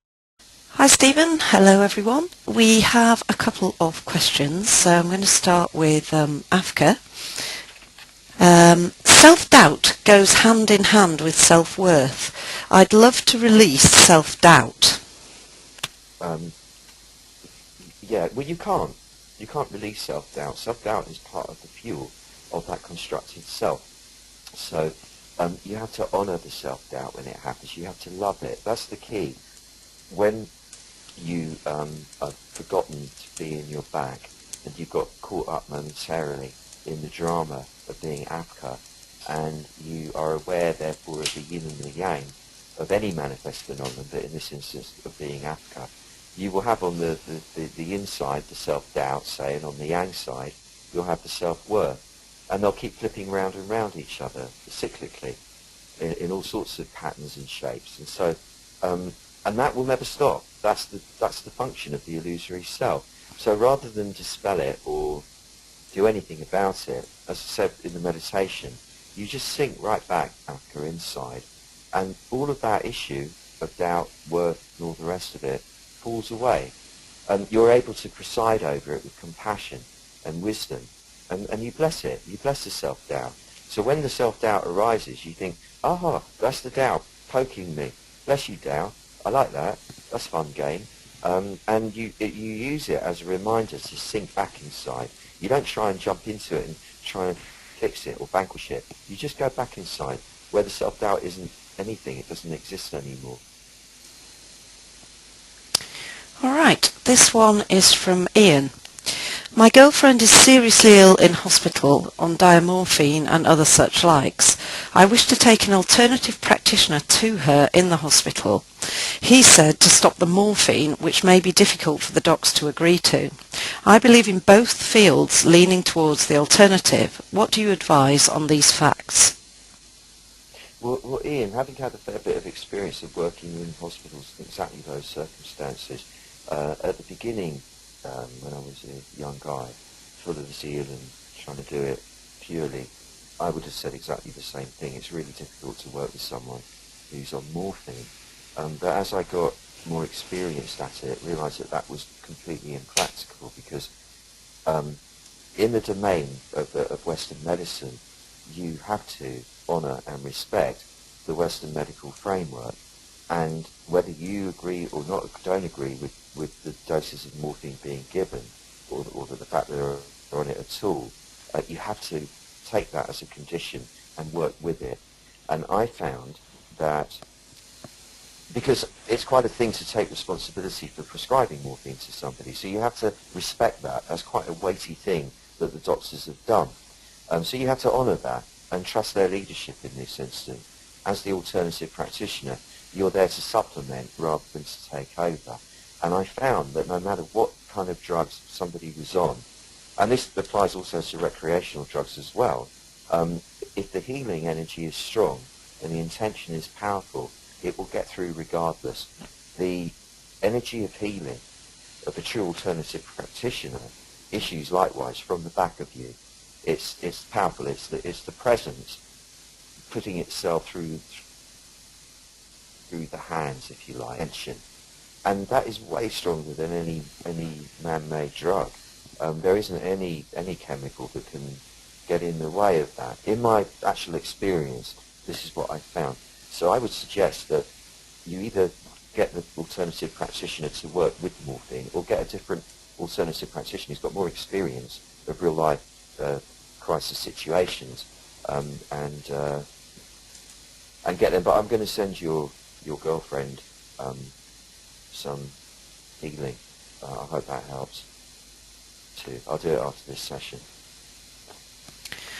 Hi Stephen, hello everyone. We have a couple of questions, so I'm going to start with Afka. Self-doubt goes hand in hand with self-worth. I'd love to release self-doubt. Yeah, well, you can't. You can't release self-doubt. Self-doubt is part of the fuel of that constructed self. So you have to honour the self-doubt when it happens. You have to love it. That's the key. When you are forgotten to be in your bag and you got caught up momentarily in the drama of being Apka, and you are aware, therefore, of the yin and the yang of any manifest phenomenon, but in this instance of being Apka, you will have on the inside the self-doubt, say, and on the yang side, you'll have the self-worth. And they'll keep flipping round and round each other cyclically in all sorts of patterns and shapes. And so, and that will never stop. That's the function of the illusory self. So rather than dispel it or do anything about it, as I said in the meditation, you just sink right back, Apka, inside, and all of that issue of doubt, worth, and all the rest of it falls away. And you're able to preside over it with compassion and wisdom, and you bless it. You bless the self-doubt. So when the self-doubt arises, you think, aha, that's the doubt poking me. Bless you, doubt. I like that. That's a fun game. And you use it as a reminder to sink back inside. You don't try and jump into it and try and fix it or vanquish it. You just go back inside where the self-doubt isn't anything. It doesn't exist anymore. All right, this one is from Ian. My girlfriend is seriously ill in hospital on diamorphine and other such likes. I wish to take an alternative practitioner to her in the hospital. He said to stop the morphine, which may be difficult for the docs to agree to. I believe in both fields, leaning towards the alternative. What do you advise on these facts? Well, Ian, having had a fair bit of experience of working in hospitals in exactly those circumstances, at the beginning, when I was a young guy, full of zeal and trying to do it purely, I would have said exactly the same thing. It's really difficult to work with someone who's on morphine. But as I got more experienced at it, realised that was completely impractical, because in the domain of Western medicine, you have to honour and respect the Western medical framework. And whether you agree or don't agree with the doses of morphine being given, or the fact that they're on it at all, you have to take that as a condition and work with it. And I found that, because it's quite a thing to take responsibility for prescribing morphine to somebody, so you have to respect that. That's quite a weighty thing that the doctors have done. So you have to honour that and trust their leadership in this instance. As the alternative practitioner, you're there to supplement rather than to take over. And I found that no matter what kind of drugs somebody was on, and this applies also to recreational drugs as well, if the healing energy is strong and the intention is powerful, it will get through regardless. The energy of healing of a true alternative practitioner issues likewise from the back of you. It's powerful. It's the presence putting itself through the hands, if you like, and that is way stronger than any man-made drug. There isn't any chemical that can get in the way of that. In my actual experience, this is what I found. So I would suggest that you either get the alternative practitioner to work with morphine, or get a different alternative practitioner who's got more experience of real life crisis situations, and get them. But I'm going to send your girlfriend some healing. I hope that helps too. I'll do it after this session.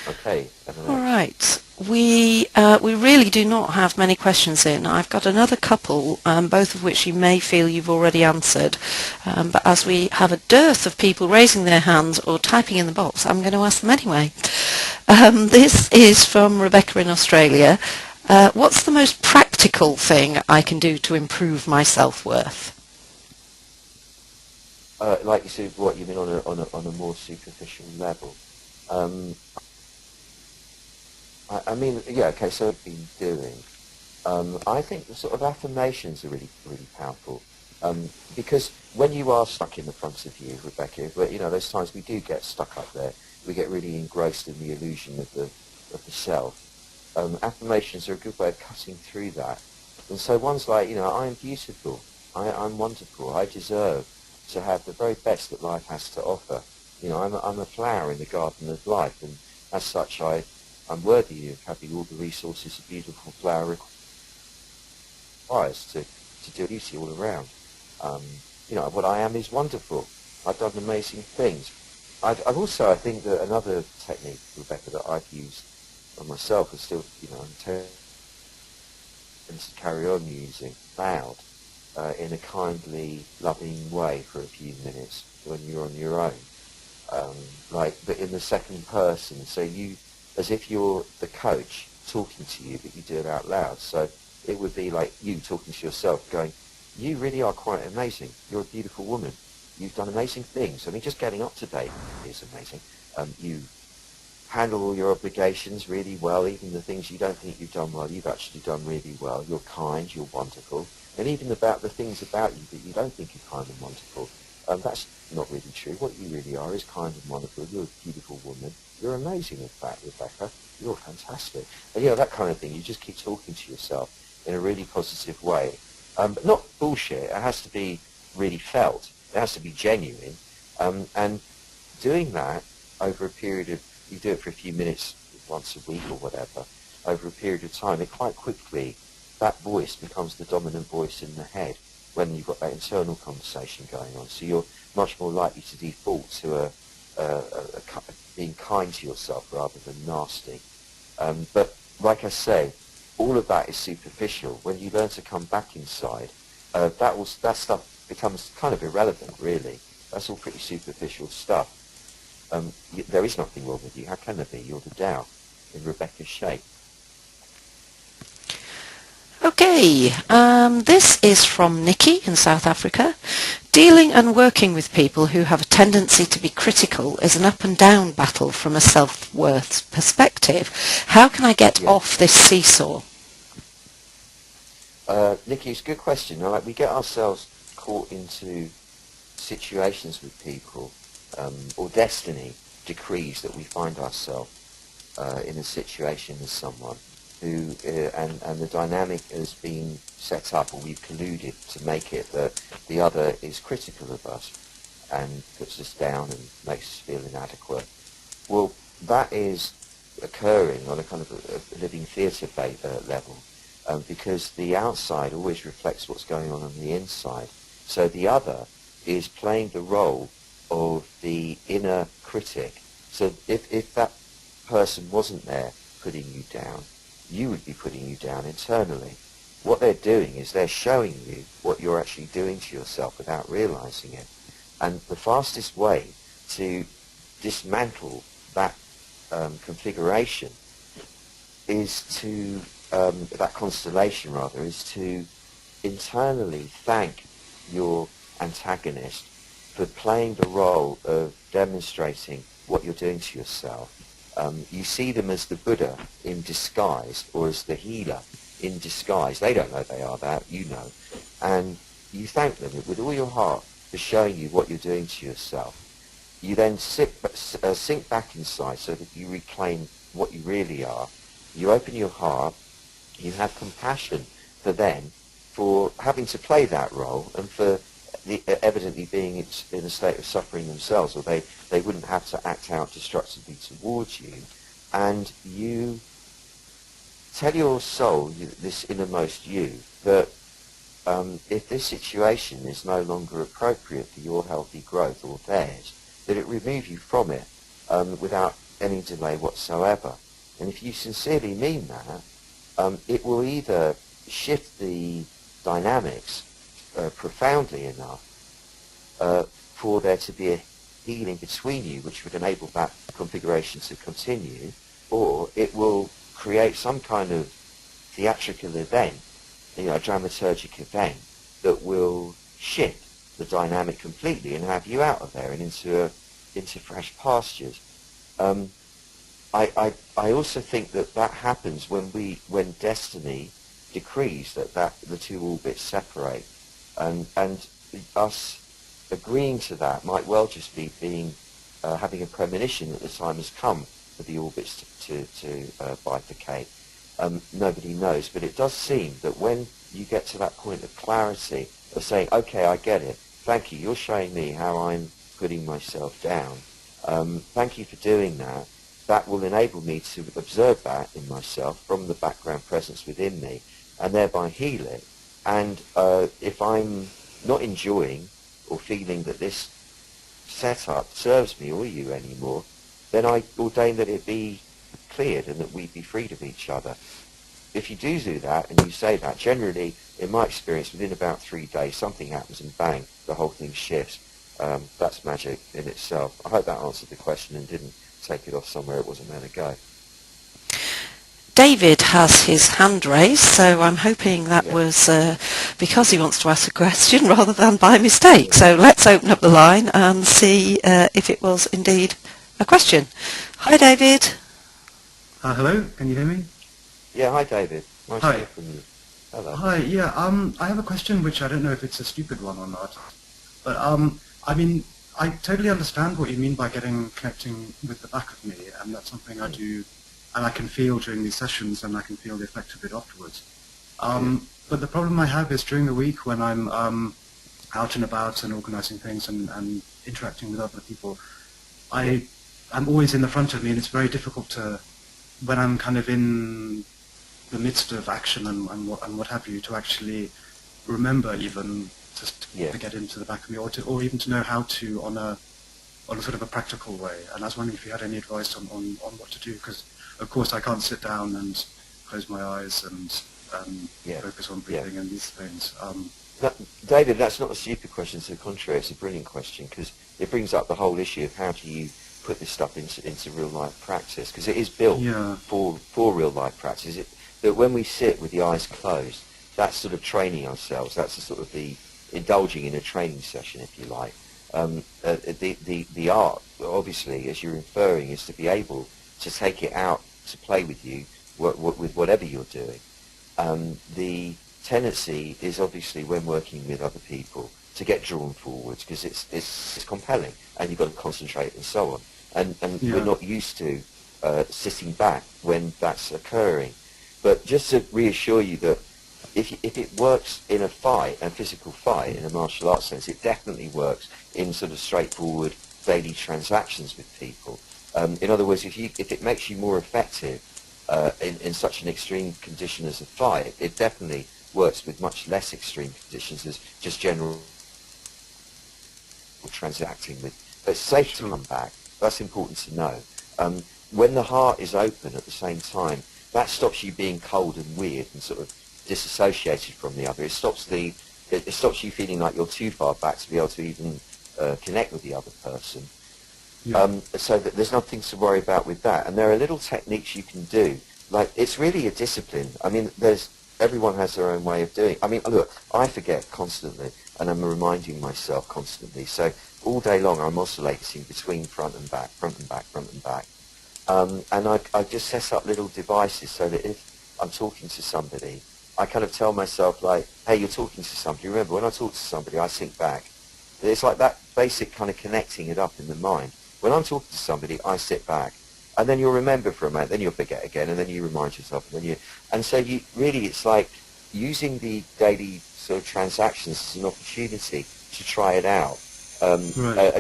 Okay. All right. We really do not have many questions in. I've got another couple, both of which you may feel you've already answered. But as we have a dearth of people raising their hands or typing in the box, I'm going to ask them anyway. This is from Rebecca in Australia. What's the most practical thing I can do to improve my self-worth? Like you said, what you mean on a more superficial level? I mean, yeah, okay, so I've been doing. I think the sort of affirmations are really, really powerful. Because when you are stuck in the front of you, Rebecca, but you know, those times we do get stuck up there. We get really engrossed in the illusion of the self. Affirmations are a good way of cutting through that. And so one's like, you know, I am beautiful. I'm wonderful. I deserve to have the very best that life has to offer. You know, I'm a flower in the garden of life, and as such, I'm worthy of having all the resources a beautiful flower requires to do beauty all around. You know, what I am is wonderful. I've done amazing things. I've also, I think that another technique, Rebecca, that I've used on myself and still, you know, intend to carry on using loud, in a kindly, loving way for a few minutes when you're on your own. But in the second person, so you, as if you're the coach talking to you, but you do it out loud. So it would be like you talking to yourself, going, you really are quite amazing. You're a beautiful woman. You've done amazing things. I mean, just getting up to date is amazing. You handle all your obligations really well, even the things you don't think you've done well, you've actually done really well. You're kind, you're wonderful. And even about the things about you that you don't think are kind and wonderful, that's not really true. What you really are is kind and wonderful. You're a beautiful woman. You're amazing, in fact, Rebecca. You're fantastic. And, you know, that kind of thing. You just keep talking to yourself in a really positive way. But not bullshit. It has to be really felt. It has to be genuine. And doing that over a period of, you do it for a few minutes once a week or whatever, over a period of time, it quite quickly, that voice becomes the dominant voice in the head when you've got that internal conversation going on. So you're much more likely to default to being kind to yourself rather than nasty. But like I say, all of that is superficial. When you learn to come back inside, that stuff becomes kind of irrelevant, really. That's all pretty superficial stuff. There is nothing wrong with you. How can there be? You're the Tao in Rebecca's shape. Okay, this is from Nikki in South Africa. Dealing and working with people who have a tendency to be critical is an up and down battle from a self-worth perspective. How can I get off this seesaw? Nikki, it's a good question. Now, like, we get ourselves caught into situations with people, or destiny decrees that we find ourselves in a situation with someone who, and the dynamic has been set up, or we've colluded to make it that the other is critical of us and puts us down and makes us feel inadequate. Well, that is occurring on a kind of a living theatre level, because the outside always reflects what's going on the inside. So the other is playing the role of the inner critic. So if that person wasn't there putting you down, you would be putting you down internally. What they're doing is they're showing you what you're actually doing to yourself without realizing it. And the fastest way to dismantle that configuration is to, that constellation rather, is to internally thank your antagonist for playing the role of demonstrating what you're doing to yourself. You see them as the Buddha in disguise, or as the healer in disguise. They don't know they are that, you know. And you thank them with all your heart for showing you what you're doing to yourself. You then sink back inside so that you reclaim what you really are. You open your heart, you have compassion for them for having to play that role and for evidently being in a state of suffering themselves, or they wouldn't have to act out destructively towards you. And you tell your soul, this innermost you, that if this situation is no longer appropriate for your healthy growth or theirs, that it remove you from it without any delay whatsoever. And if you sincerely mean that, it will either shift the dynamics profoundly enough for there to be a healing between you, which would enable that configuration to continue, or it will create some kind of theatrical event, a dramaturgic event that will shift the dynamic completely and have you out of there and into fresh pastures. I also think that happens when destiny decrees that the two orbits separate, and us agreeing to that might well just be having a premonition that the time has come for the orbits to bifurcate. Nobody knows, but it does seem that when you get to that point of clarity of saying, okay, I get it, thank you, you're showing me how I'm putting myself down, thank you for doing that, that will enable me to observe that in myself from the background presence within me and thereby heal it. And if I'm not enjoying or feeling that this setup serves me or you anymore, then I ordain that it be cleared and that we be freed of each other. If you do that and you say that, generally, in my experience, within about 3 days, something happens and bang, the whole thing shifts. That's magic in itself. I hope that answered the question and didn't take it off somewhere it wasn't meant to go. David has his hand raised, so I'm hoping that was because he wants to ask a question rather than by mistake. So let's open up the line and see if it was indeed a question. Hi, David. Hello, can you hear me? Yeah, hi, David. Nice Hi. to hear from you. Hello. Hi, yeah, I have a question which I don't know if it's a stupid one or not, but I mean, I totally understand what you mean by connecting with the back of me, and that's something I do, and I can feel during these sessions, and I can feel the effect of it afterwards. But the problem I have is during the week when I'm out and about and organising things and interacting with other people, I'm always in the front of me, and it's very difficult to, when I'm kind of in the midst of action and what have you, to actually remember even just to get into the back of me, or even to know how to on a sort of a practical way. And I was wondering if you had any advice on what to do, because of course I can't sit down and close my eyes and focus on breathing and these things. David, that's not a stupid question. To the contrary, it's a brilliant question, because it brings up the whole issue of how do you put this stuff into real life practice, because it is built for real life practice. That when we sit with the eyes closed, that's sort of training ourselves. That's sort of the indulging in a training session, if you like. The art, obviously, as you're inferring, is to be able to take it out to play with you with whatever you're doing. The tendency is obviously when working with other people to get drawn forwards, because it's compelling and you've got to concentrate and so on. And we're not used to sitting back when that's occurring. But just to reassure you that if it works in a fight, a physical fight, in a martial arts sense, it definitely works in sort of straightforward daily transactions with people. In other words, if it makes you more effective in such an extreme condition as a fight, it definitely works with much less extreme conditions as just general transacting with. But it's safe to come back. That's important to know. When the heart is open at the same time, that stops you being cold and weird and sort of disassociated from the other. It stops you feeling like you're too far back to be able to even connect with the other person. So that there's nothing to worry about with that. And there are little techniques you can do like, it's really a discipline. I mean, everyone has their own way of doing it. I mean, look, I forget constantly, and I'm reminding myself constantly. So all day long, I'm oscillating between front and back, front and back, front and back. And I just set up little devices so that if I'm talking to somebody, I kind of tell myself, like, hey, you're talking to somebody. Remember, when I talk to somebody, I sink back. It's like that basic kind of connecting it up in the mind. When I'm talking to somebody, I sit back. And then you'll remember for a moment, then you'll forget again, and then you remind yourself, and so it's like using the daily sort of transactions as an opportunity to try it out,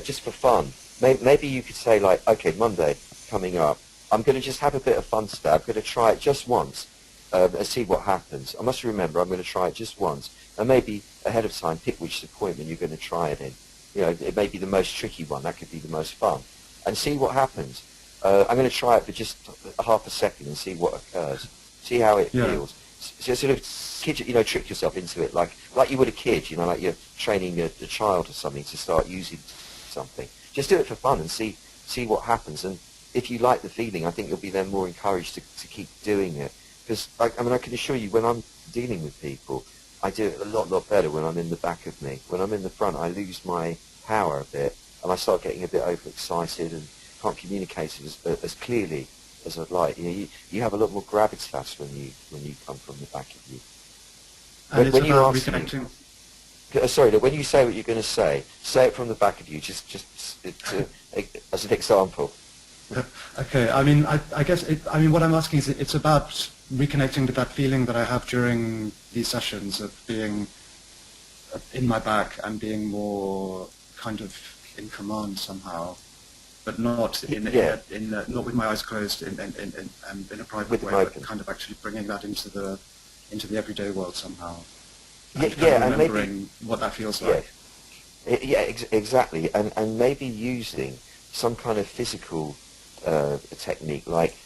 just for fun. Maybe you could say, like, okay, Monday coming up, I'm going to just have a bit of fun today. I'm going to try it just once and see what happens. I must remember I'm going to try it just once, and maybe ahead of time pick which appointment you're going to try it in. It may be the most tricky one. That could be the most fun, and see what happens. I'm going to try it for just half a second and see what occurs. See how it feels. So sort of, trick yourself into it, like you would a kid, like you're training a child or something to start using something. Just do it for fun and see what happens. And if you like the feeling, I think you'll be then more encouraged to keep doing it. Because, I can assure you, when I'm dealing with people, I do it a lot better when I'm in the back of me. When I'm in the front, I lose my power a bit, and I start getting a bit overexcited and can't communicate as clearly as I'd like. You have a lot more gravitas when you come from the back of you. And when it's you about ask reconnecting. Sorry, when you say what you're going to say it from the back of you, just as an example. Okay, I guess what I'm asking is it's about reconnecting with that feeling that I have during these sessions of being in my back and being more kind of in command somehow, but not not with my eyes closed in a private way, but kind of actually bringing that into the everyday world somehow. And remembering what that feels like. Exactly, and maybe using some kind of physical technique, like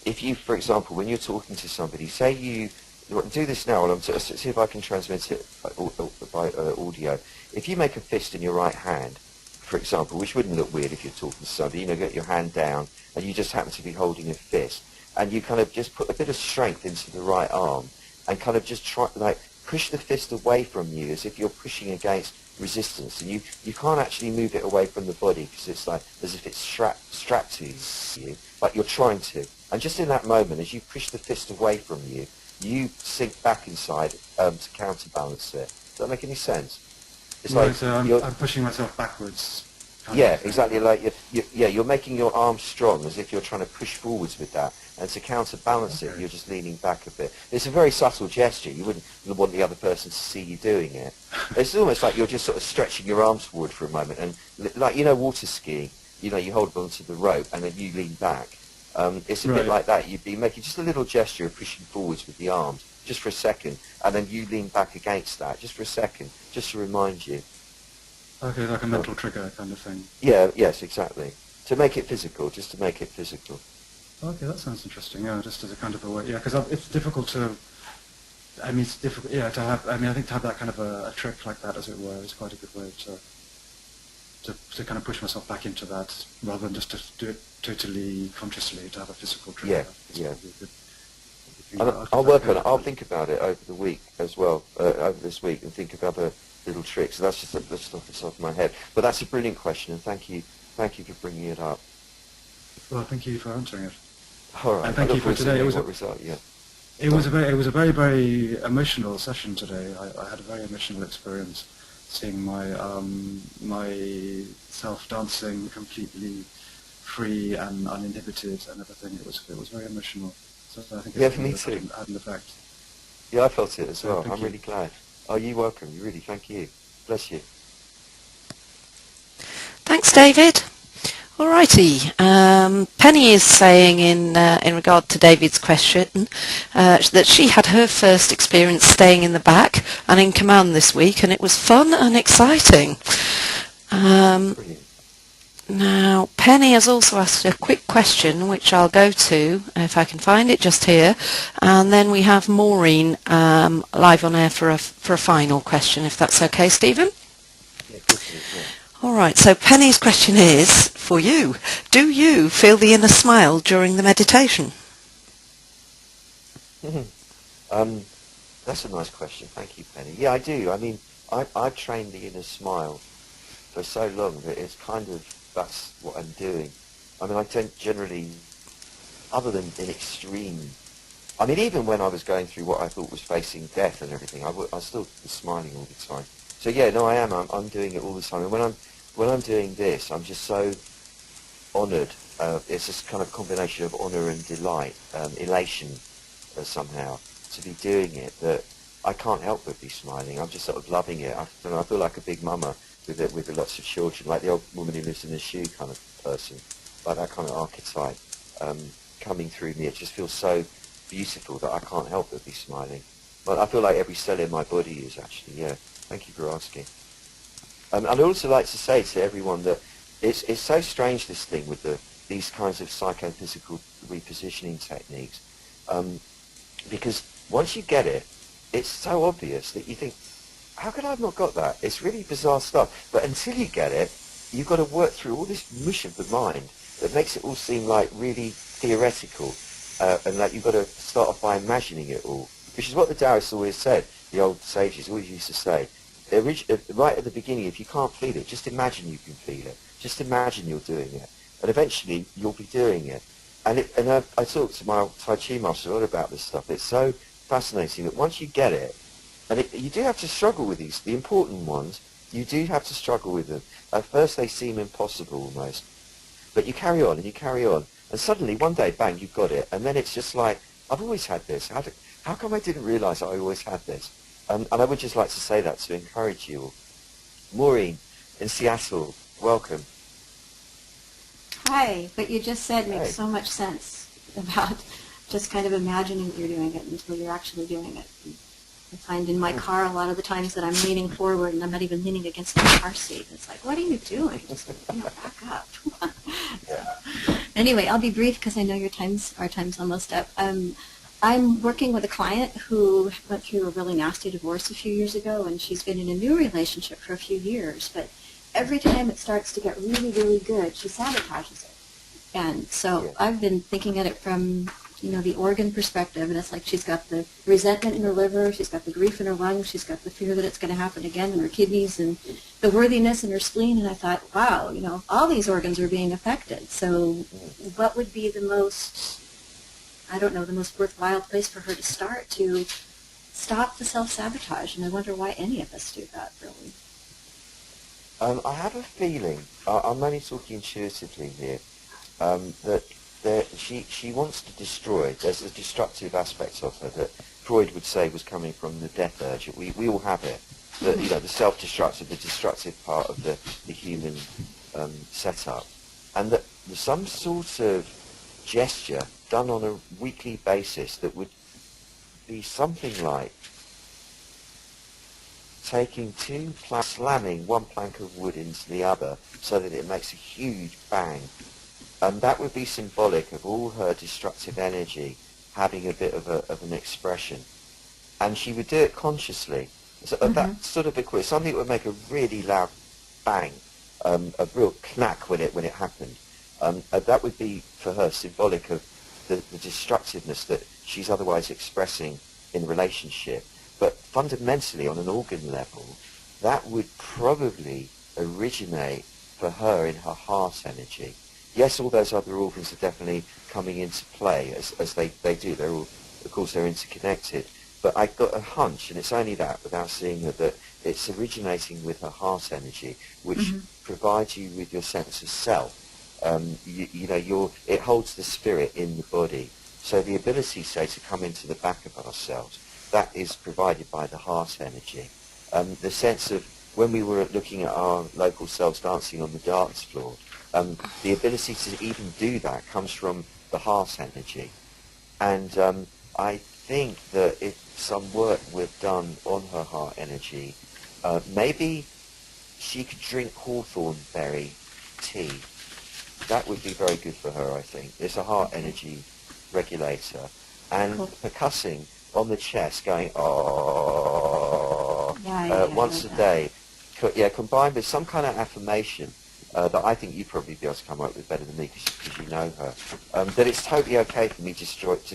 if you, for example, when you're talking to somebody, say you do this now, and see if I can transmit it by audio. If you make a fist in your right hand, for example, which wouldn't look weird if you're talking to somebody, get your hand down, and you just happen to be holding a fist, and you kind of just put a bit of strength into the right arm, and kind of just try, like, push the fist away from you as if you're pushing against resistance, and you can't actually move it away from the body because it's like as if it's strapped to you, but you're trying to. And just in that moment, as you push the fist away from you, you sink back inside to counterbalance it. Does that make any sense? It's right, like so I'm pushing myself backwards. Yeah, exactly. Like you're making your arm strong as if you're trying to push forwards with that, and to counterbalance it, you're just leaning back a bit. It's a very subtle gesture. You wouldn't want the other person to see you doing it. It's almost like you're just sort of stretching your arms forward for a moment, and like water skiing. You hold onto the rope and then you lean back. It's a bit like that. You'd be making just a little gesture of pushing forwards with the arms, just for a second, and then you lean back against that, just for a second, just to remind you. Okay, like a mental trigger kind of thing. Yes, exactly. To make it physical, just to make it physical. Okay, that sounds interesting. Yeah, just as a kind of a way. Yeah, because it's difficult to. It's difficult. Yeah, to have. I think to have that kind of a trick like that, as it were, is quite a good way to kind of push myself back into that, rather than just to do it totally consciously, to have a physical trigger. Yeah. I'll work on it. I'll think about it over the week as well, over this week, and think of other little tricks. So that's just off the top of my head. But that's a brilliant question, and thank you for bringing it up. Well, thank you for answering it. All right. And thank you for today. It was a very, very emotional session today. I had a very emotional experience, seeing my self dancing completely free and uninhibited and everything. It was very emotional. So I think me too. Had an effect. Yeah, I felt it as well. I'm you. really glad. Oh, you're welcome. Really, thank you. Bless you. Thanks, David. Alrighty. Penny is saying in regard to David's question that she had her first experience staying in the back and in command this week, and it was fun and exciting. Brilliant. Now, Penny has also asked a quick question, which I'll go to, if I can find it just here, and then we have Maureen live on air for a final question, if that's okay, Stephen? Yeah, good to you. All right, so Penny's question is, for you, do you feel the inner smile during the meditation? um, that's a nice question. Thank you, Penny. Yeah, I do. I mean, I've trained the inner smile for so long that it's kind of, that's what I'm doing. I mean, I don't generally, other than in extreme, I mean, even when I was going through what I thought was facing death and everything, I still was smiling all the time. So yeah, no, I am. I'm doing it all the time. And when I'm doing this, I'm just so honoured. It's this kind of combination of honour and delight, elation somehow, to be doing it, that I can't help but be smiling. I'm just sort of loving it. I don't know, I feel like a big mama with lots of children, like the old woman who lives in a shoe kind of person, like that kind of archetype coming through me. It just feels so beautiful that I can't help but be smiling. But I feel like every cell in my body is actually, yeah. Thank you for asking. I'd also like to say to everyone that it's so strange, this thing with these kinds of psychophysical repositioning techniques, because once you get it, it's so obvious that you think, how could I have not got that? It's really bizarre stuff. But until you get it, you've got to work through all this mush of the mind that makes it all seem like really theoretical, and like you've got to start off by imagining it all, which is what the Taoists always said, the old sages always used to say. Right at the beginning, if you can't feel it, just imagine you can feel it. Just imagine you're doing it. And eventually, you'll be doing it. And I talked to my Tai Chi master a lot about this stuff. It's so fascinating that once you get it, and you do have to struggle with these, the important ones, you do have to struggle with them. At first, they seem impossible almost. But you carry on, and you carry on. And suddenly, one day, bang, you've got it. And then it's just like, I've always had this. How come I didn't realise I always had this? And I would just like to say that to encourage you all. Maureen in Seattle, welcome. Hi, what you just said makes Hey. so much sense about just kind of imagining that you're doing it until you're actually doing it. I find in my car a lot of the times that I'm leaning forward and I'm not even leaning against the car seat. It's like, what are you doing? Just back up. Anyway, I'll be brief because I know our time's almost up. I'm working with a client who went through a really nasty divorce a few years ago, and she's been in a new relationship for a few years. But every time it starts to get really, really good, she sabotages it. And so I've been thinking at it from, the organ perspective, and it's like she's got the resentment in her liver, she's got the grief in her lungs, she's got the fear that it's going to happen again in her kidneys, and the worthiness in her spleen. And I thought, wow, all these organs are being affected. So what would be the most worthwhile place for her to start to stop the self-sabotage? And I wonder why any of us do that, really. I have a feeling, I'm only talking intuitively here, that she wants to destroy. There's a destructive aspect of her that Freud would say was coming from the death urge. We all have it. The self-destructive, the destructive part of the human setup. And that there's some sort of gesture done on a weekly basis that would be something like taking slamming one plank of wood into the other so that it makes a huge bang. And that would be symbolic of all her destructive energy having a bit of an expression. And she would do it consciously. So that sort of something that would make a really loud bang, a real knack when it happened. That would be for her symbolic of the destructiveness that she's otherwise expressing in the relationship. But fundamentally, on an organ level, that would probably originate for her in her heart energy. Yes, all those other organs are definitely coming into play as they do. They're all, of course, they're interconnected. But I got a hunch, and it's only that, without seeing it, that it's originating with her heart energy, which provides you with your sense of self. It holds the spirit in the body. So the ability, say, to come into the back of ourselves, that is provided by the heart energy. The sense of when we were looking at our local selves dancing on the dance floor, the ability to even do that comes from the heart energy. And I think that if some work were done on her heart energy, maybe she could drink hawthorn berry tea. That would be very good for her, I think. It's a heart energy regulator. And percussing on the chest, going, oh, once a day. Combined with some kind of affirmation that I think you'd probably be able to come up with better than me because you know her. That it's totally okay for me to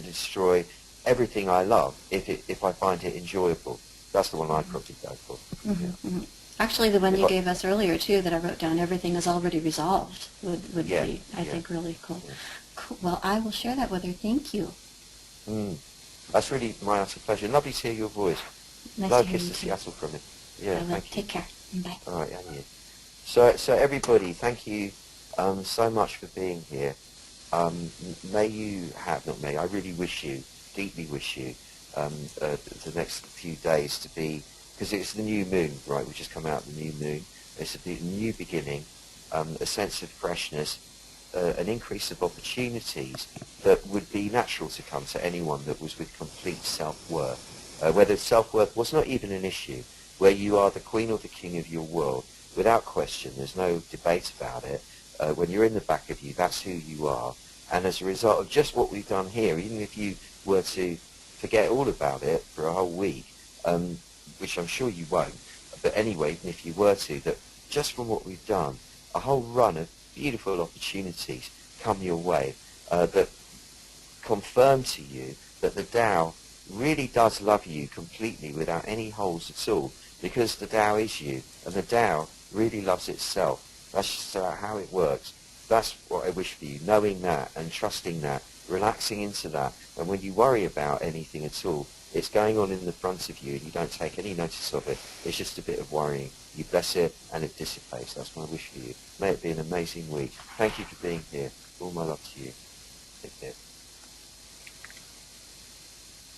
destroy everything I love if I find it enjoyable. That's the one I'd probably go for. Mm-hmm, Yeah. mm-hmm. Actually, the one If you I- gave us earlier, too, that I wrote down, everything is already resolved, would Yeah, be, I yeah. think, really cool. Yeah. Cool. Well, I will share that with her. Thank you. That's really my utter pleasure. Lovely to hear your voice. Nice Hello, to hear kiss you, to too. Seattle from it. Yeah, I will. thank you. Take care. Bye. All right, and you. So everybody, thank you so much for being here. May you have, not may, I really wish you, deeply wish you, the next few days to be, because it's the new moon, right? We've just come out of the new moon. It's a new beginning, a sense of freshness, an increase of opportunities that would be natural to come to anyone that was with complete self-worth. Whether self-worth was not even an issue, where you are the queen or the king of your world, without question, there's no debate about it. When you're in the back of you, that's who you are. And as a result of just what we've done here, even if you were to forget all about it for a whole week, which I'm sure you won't, but anyway, even if you were to, that just from what we've done, a whole run of beautiful opportunities come your way that confirm to you that the Tao really does love you completely without any holes at all, because the Tao is you, and the Tao really loves itself. That's just how it works. That's what I wish for you, knowing that and trusting that, relaxing into that, and when you worry about anything at all, it's going on in the front of you and you don't take any notice of it. It's just a bit of worrying. You bless it and it dissipates. That's my wish for you. May it be an amazing week. Thank you for being here. All my love to you. Take care.